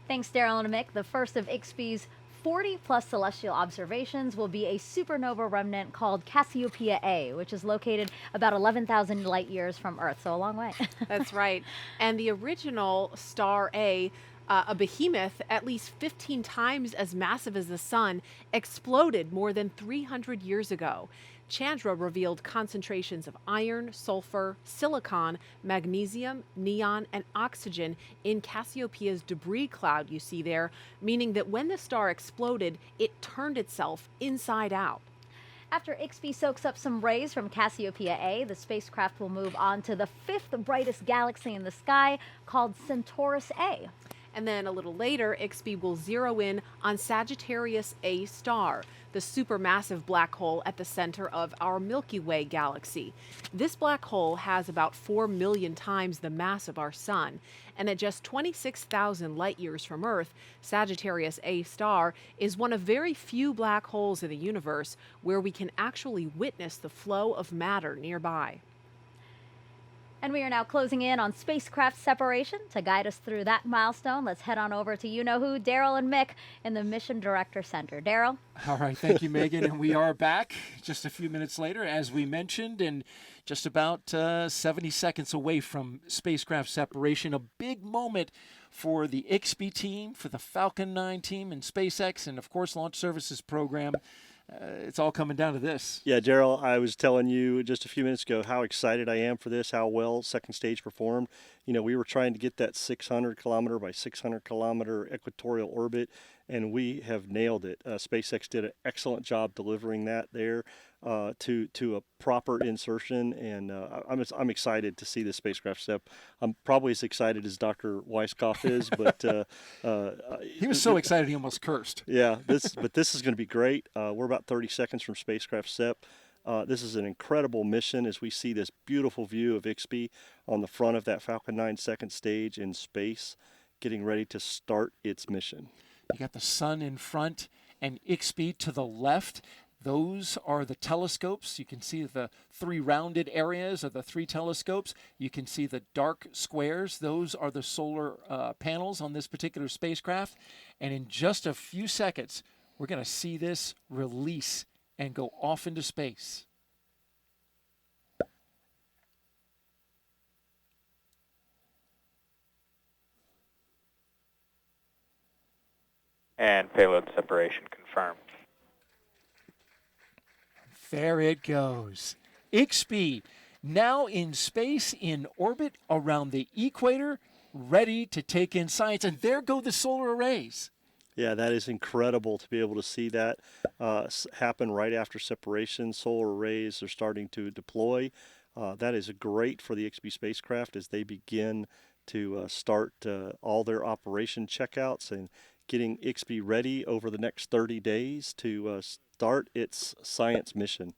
Speaker 2: Thanks, Daryl and Mick. The first of IXPE's 40-plus celestial observations will be a supernova remnant called Cassiopeia A, which is located about 11,000 light years from Earth, so a long way.
Speaker 1: That's right. And the original star A, a behemoth at least 15 times as massive as the sun, exploded more than 300 years ago. Chandra revealed concentrations of iron, sulfur, silicon, magnesium, neon, and oxygen in Cassiopeia's debris cloud you see there, meaning that when the star exploded, it turned itself inside out.
Speaker 2: After IXPE soaks up some rays from Cassiopeia A, the spacecraft will move on to the fifth brightest galaxy in the sky, called Centaurus A.
Speaker 1: And then a little later, IXPE will zero in on Sagittarius A star, the supermassive black hole at the center of our Milky Way galaxy. This black hole has about 4 million times the mass of our sun, and at just 26,000 light years from Earth, Sagittarius A star is one of very few black holes in the universe where we can actually witness the flow of matter nearby.
Speaker 2: And we are now closing in on spacecraft separation. To guide us through that milestone, let's head on over to you-know-who, Daryl and Mick in the Mission Director Center. Daryl?
Speaker 3: All right, thank you, Megan. And we are back just a few minutes later, as we mentioned, and just about 70 seconds away from spacecraft separation. A big moment for the IXPE team, for the Falcon 9 team and SpaceX, and, of course, Launch Services Program. It's all coming down to this.
Speaker 4: Yeah, Daryl, I was telling you just a few minutes ago how excited I am for this, how well second stage performed. We were trying to get that 600 kilometer by 600 kilometer equatorial orbit, and we have nailed it. SpaceX did an excellent job delivering that there to a proper insertion, and I'm excited to see this spacecraft step. I'm probably as excited as Dr. Weisskopf is, but
Speaker 3: he was so excited he almost cursed.
Speaker 4: Yeah, this is going to be great. We're about 30 seconds from spacecraft SEP. This is an incredible mission as we see this beautiful view of IXPE on the front of that Falcon 9 second stage in space, getting ready to start its mission.
Speaker 3: You got the sun in front and IXPE to the left. Those are the telescopes. You can see the three rounded areas of the three telescopes. You can see the dark squares. Those are the solar panels on this particular spacecraft. And in just a few seconds, we're going to see this release and go off into space.
Speaker 13: And payload separation confirmed.
Speaker 3: There it goes. IXPE now in space, in orbit around the equator, ready to take in science. And there go the solar arrays.
Speaker 4: Yeah, that is incredible to be able to see that happen right after separation. Solar arrays are starting to deploy. That is great for the IXPE spacecraft as they begin to start all their operation checkouts and getting IXPE ready over the next 30 days to start its science mission.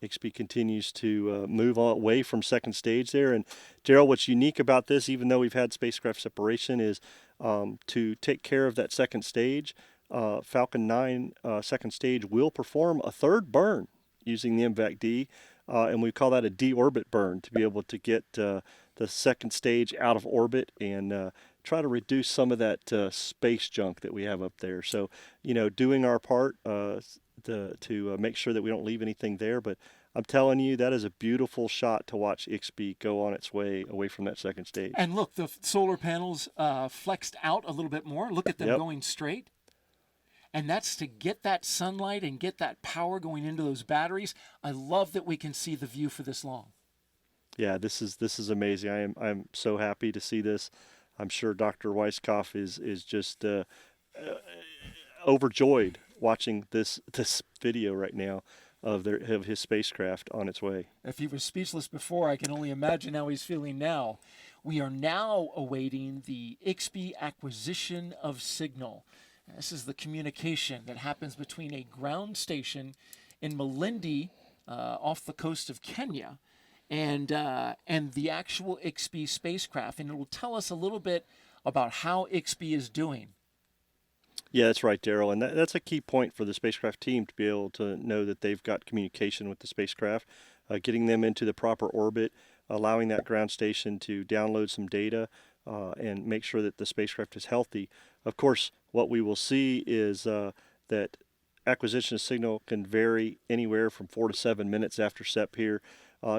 Speaker 4: IXPE continues to move on away from second stage there. And Daryl, what's unique about this, even though we've had spacecraft separation, is to take care of that second stage. Falcon 9 second stage will perform a third burn using the MVAC-D, and we call that a deorbit burn to be able to get the second stage out of orbit and try to reduce some of that space junk that we have up there. So, doing our part to make sure that we don't leave anything there. But I'm telling you, that is a beautiful shot to watch IXPE go on its way away from that second stage.
Speaker 3: And look, the solar panels flexed out a little bit more. Look at them going straight. And that's to get that sunlight and get that power going into those batteries. I love that we can see the view for this long.
Speaker 4: Yeah, this is amazing. I'm so happy to see this. I'm sure Dr. Weisskopf is just overjoyed watching this video right now of his spacecraft on its way.
Speaker 3: If he was speechless before, I can only imagine how he's feeling now. We are now awaiting the IXPE acquisition of signal. This is the communication that happens between a ground station in Malindi off the coast of Kenya and the actual IXPE spacecraft. And it will tell us a little bit about how IXPE is doing.
Speaker 4: Yeah, that's right, Daryl. And that's a key point for the spacecraft team to be able to know that they've got communication with the spacecraft, getting them into the proper orbit, allowing that ground station to download some data and make sure that the spacecraft is healthy. Of course, what we will see is that acquisition of signal can vary anywhere from 4 to 7 minutes after SEP here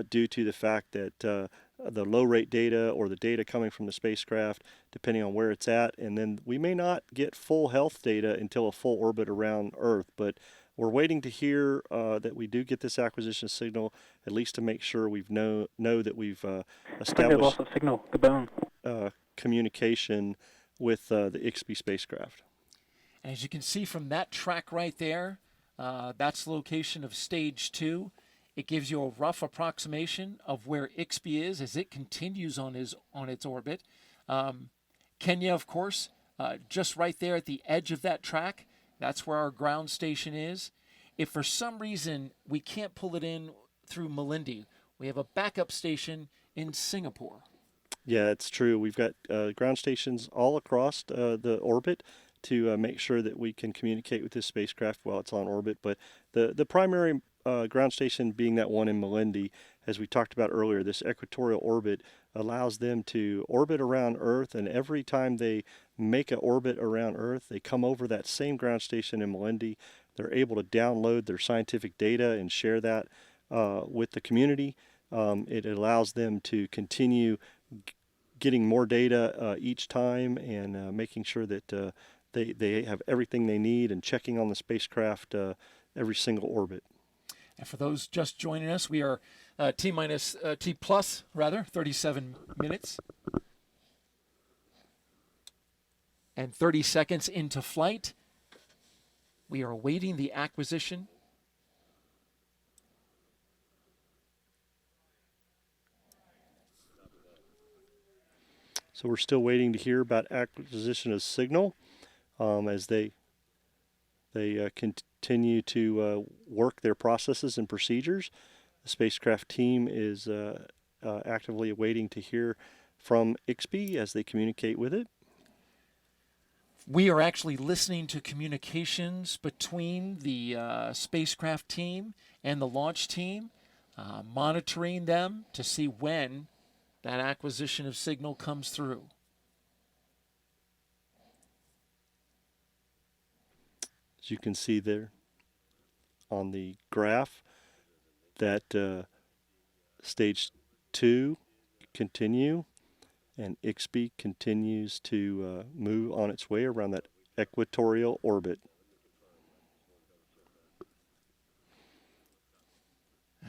Speaker 4: due to the fact that the low rate data or the data coming from the spacecraft, depending on where it's at, and then we may not get full health data until a full orbit around Earth, but we're waiting to hear that we do get this acquisition signal, at least to make sure we know that we've established
Speaker 13: loss of signal, the bone.
Speaker 4: Communication with the IXPE spacecraft.
Speaker 3: And as you can see from that track right there, that's the location of stage 2. It gives you a rough approximation of where IXPE is as it continues on its orbit. Kenya, of course, just right there at the edge of that track. That's where our ground station is. If for some reason we can't pull it in through Malindi, we have a backup station in Singapore.
Speaker 4: Yeah, it's true. We've got ground stations all across the orbit to make sure that we can communicate with this spacecraft while it's on orbit. But the primary ground station being that one in Malindi, as we talked about earlier, this equatorial orbit allows them to orbit around Earth, and every time they make an orbit around Earth, they come over that same ground station in Malindi. They're able to download their scientific data and share that with the community. It allows them to continue getting more data each time and making sure that they have everything they need and checking on the spacecraft every single orbit.
Speaker 3: And for those just joining us, we are T plus 37 minutes and 30 seconds into flight. We are awaiting the acquisition.
Speaker 4: So we're still waiting to hear about acquisition of signal as they continue to work their processes and procedures. The spacecraft team is actively waiting to hear from IXPE as they communicate with it.
Speaker 3: We are actually listening to communications between the spacecraft team and the launch team, monitoring them to see when that acquisition of signal comes through.
Speaker 4: As you can see there on the graph, that stage 2 continue, and IXPE continues to move on its way around that equatorial orbit.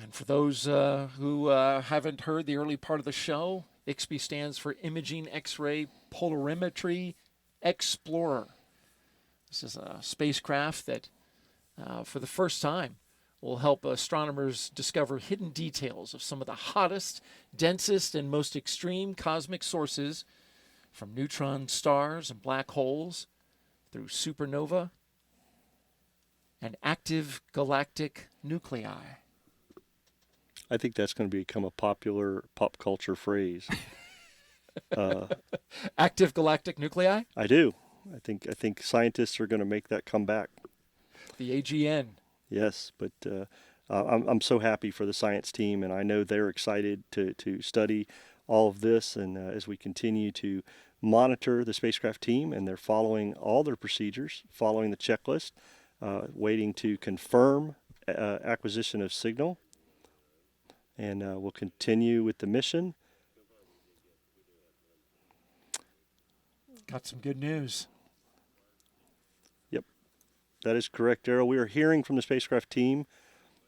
Speaker 3: And for those who haven't heard the early part of the show, IXPE stands for Imaging X-ray Polarimetry Explorer. This is a spacecraft that, for the first time, will help astronomers discover hidden details of some of the hottest, densest, and most extreme cosmic sources, from neutron stars and black holes through supernova and active galactic nuclei.
Speaker 4: I think that's going to become a popular pop culture phrase.
Speaker 3: Active galactic nuclei?
Speaker 4: I do. I think scientists are going to make that come back.
Speaker 3: The AGN.
Speaker 4: Yes, but I'm so happy for the science team, and I know they're excited to study all of this. And as we continue to monitor the spacecraft team, and they're following all their procedures, following the checklist, waiting to confirm acquisition of signal, and we'll continue with the mission.
Speaker 3: Got some good news.
Speaker 4: Yep, that is correct, Darryl. We are hearing from the spacecraft team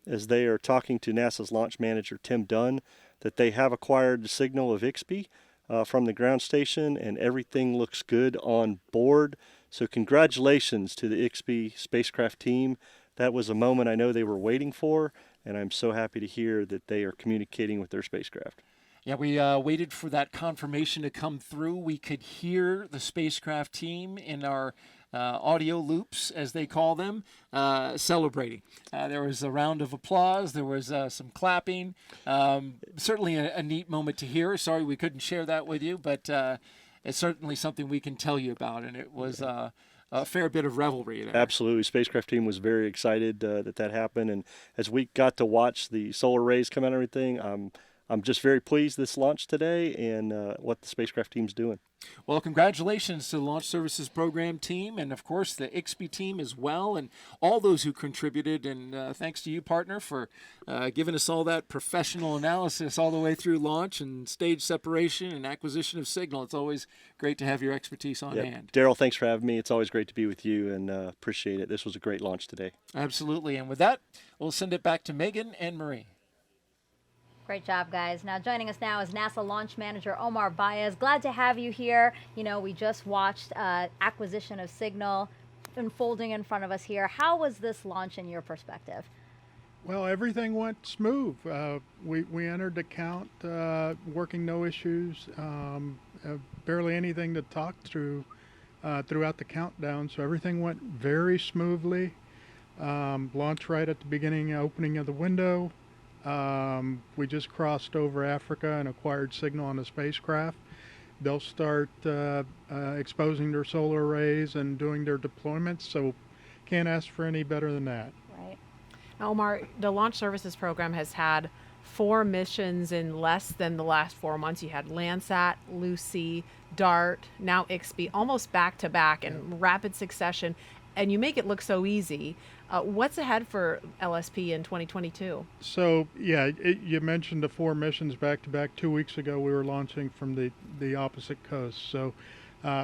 Speaker 4: as they are talking to NASA's launch manager, Tim Dunn, that they have acquired the signal of IXPE from the ground station, and everything looks good on board. So congratulations to the IXPE spacecraft team. That was a moment I know they were waiting for, and I'm so happy to hear that they are communicating with their spacecraft.
Speaker 3: Yeah, we waited for that confirmation to come through. We could hear the spacecraft team in our audio loops, as they call them, celebrating. There was a round of applause. There was some clapping. Certainly a neat moment to hear. Sorry we couldn't share that with you, but it's certainly something we can tell you about, and it was a fair bit of revelry there.
Speaker 4: Absolutely. Spacecraft team was very excited that happened, and as we got to watch the solar rays come out and everything, I'm just very pleased this launched today and what the spacecraft team's doing.
Speaker 3: Well, congratulations to the Launch Services Program team, and of course the IXPE team as well, and all those who contributed. And thanks to you, partner, for giving us all that professional analysis all the way through launch and stage separation and acquisition of signal. It's always great to have your expertise on hand.
Speaker 4: Darryl, thanks for having me. It's always great to be with you, and appreciate it. This was a great launch today.
Speaker 3: Absolutely. And with that, we'll send it back to Megan and Marie.
Speaker 2: Great job, guys. Now joining us now is NASA Launch Manager Omar Baez. Glad to have you here. You know, we just watched acquisition of signal unfolding in front of us here. How was this launch in your perspective?
Speaker 18: Well, everything went smooth. We entered the count, working no issues, barely anything to talk through throughout the countdown. So everything went very smoothly. Launch right at the beginning, opening of the window. We just crossed over Africa and acquired signal on the spacecraft. They'll start exposing their solar arrays and doing their deployments, so can't ask for any better than that.
Speaker 1: Right. Now, Omar, the Launch Services Program has had 4 missions in less than the last 4 months. You had Landsat, Lucy, DART, now IXPE, almost back to back in rapid succession, and you make it look so easy. What's ahead for LSP in 2022?
Speaker 18: So, yeah, you mentioned the 4 missions back to back. 2 weeks ago, we were launching from the opposite coast. So,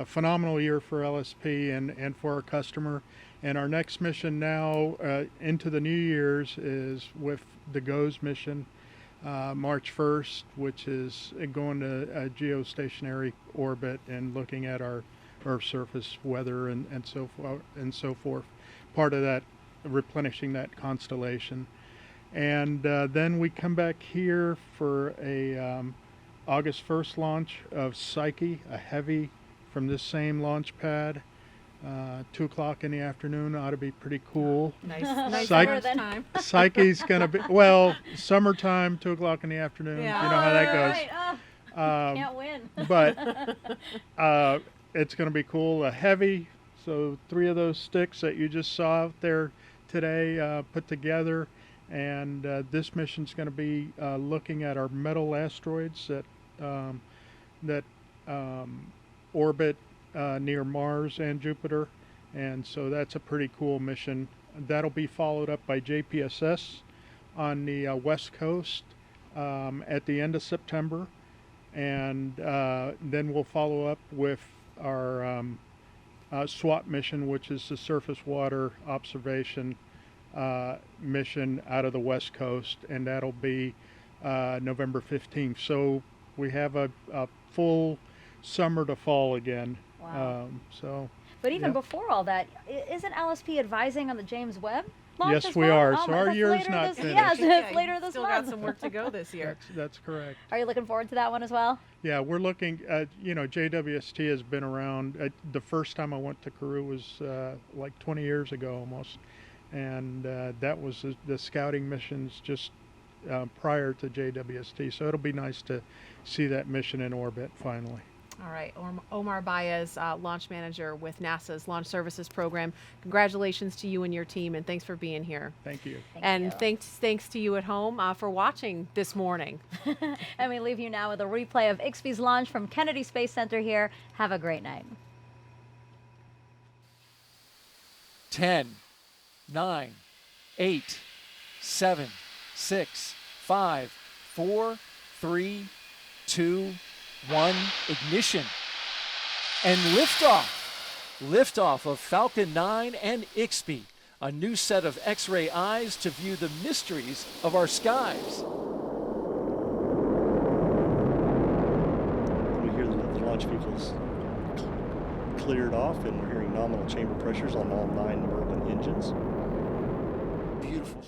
Speaker 18: phenomenal year for LSP and for our customer. And our next mission now into the New Year's is with the GOES mission, March 1st, which is going to a geostationary orbit and looking at our Earth surface weather and so forth. Part of that, replenishing that constellation. And then we come back here for a August 1st launch of Psyche, a heavy from this same launch pad. 2 o'clock in the afternoon ought to be pretty cool.
Speaker 1: Nice time.
Speaker 18: Psyche's going to be, well, summertime, 2 o'clock in the afternoon.
Speaker 1: Yeah.
Speaker 18: You know how that goes.
Speaker 2: Right. Can't win.
Speaker 18: But it's going to be cool. A heavy, so 3 of those sticks that you just saw out there today put together, and this mission's going to be looking at our metal asteroids that orbit near Mars and Jupiter, and so that's a pretty cool mission. That'll be followed up by JPSS on the West Coast at the end of September, and then we'll follow up with our SWAT mission, which is the surface water observation
Speaker 19: mission out of the West Coast, and that'll be November 15th. So we have a full summer to fall again.
Speaker 2: Wow.
Speaker 19: But
Speaker 2: even before all that, isn't LSP advising on the James Webb launch
Speaker 19: yes,
Speaker 2: as
Speaker 19: we
Speaker 2: well?
Speaker 19: are. So our year's not finished.
Speaker 2: Yes, it's later this
Speaker 1: still
Speaker 2: month.
Speaker 1: got some work to go this year.
Speaker 19: That's correct.
Speaker 2: Are you looking forward to that one as well?
Speaker 19: Yeah, we're looking at, JWST has been around. The first time I went to Kourou was like 20 years ago almost. And that was the scouting missions just prior to JWST. So it'll be nice to see that mission in orbit finally.
Speaker 1: All right, Omar Baez, launch manager with NASA's Launch Services Program. Congratulations to you and your team, and thanks for being here.
Speaker 19: Thank you.
Speaker 1: Thanks to you at home for watching this morning.
Speaker 2: And we leave you now with a replay of IXPE's launch from Kennedy Space Center here. Have a great night.
Speaker 3: 10, 9, 8, 7, 6, 5, 4, 3, 2, 1, ignition, and liftoff. Liftoff of Falcon 9 and IXPE, a new set of X-ray eyes to view the mysteries of our skies.
Speaker 4: We hear the launch vehicles cleared off, and we're hearing nominal chamber pressures on all 9 Merlin engines.
Speaker 3: Beautiful.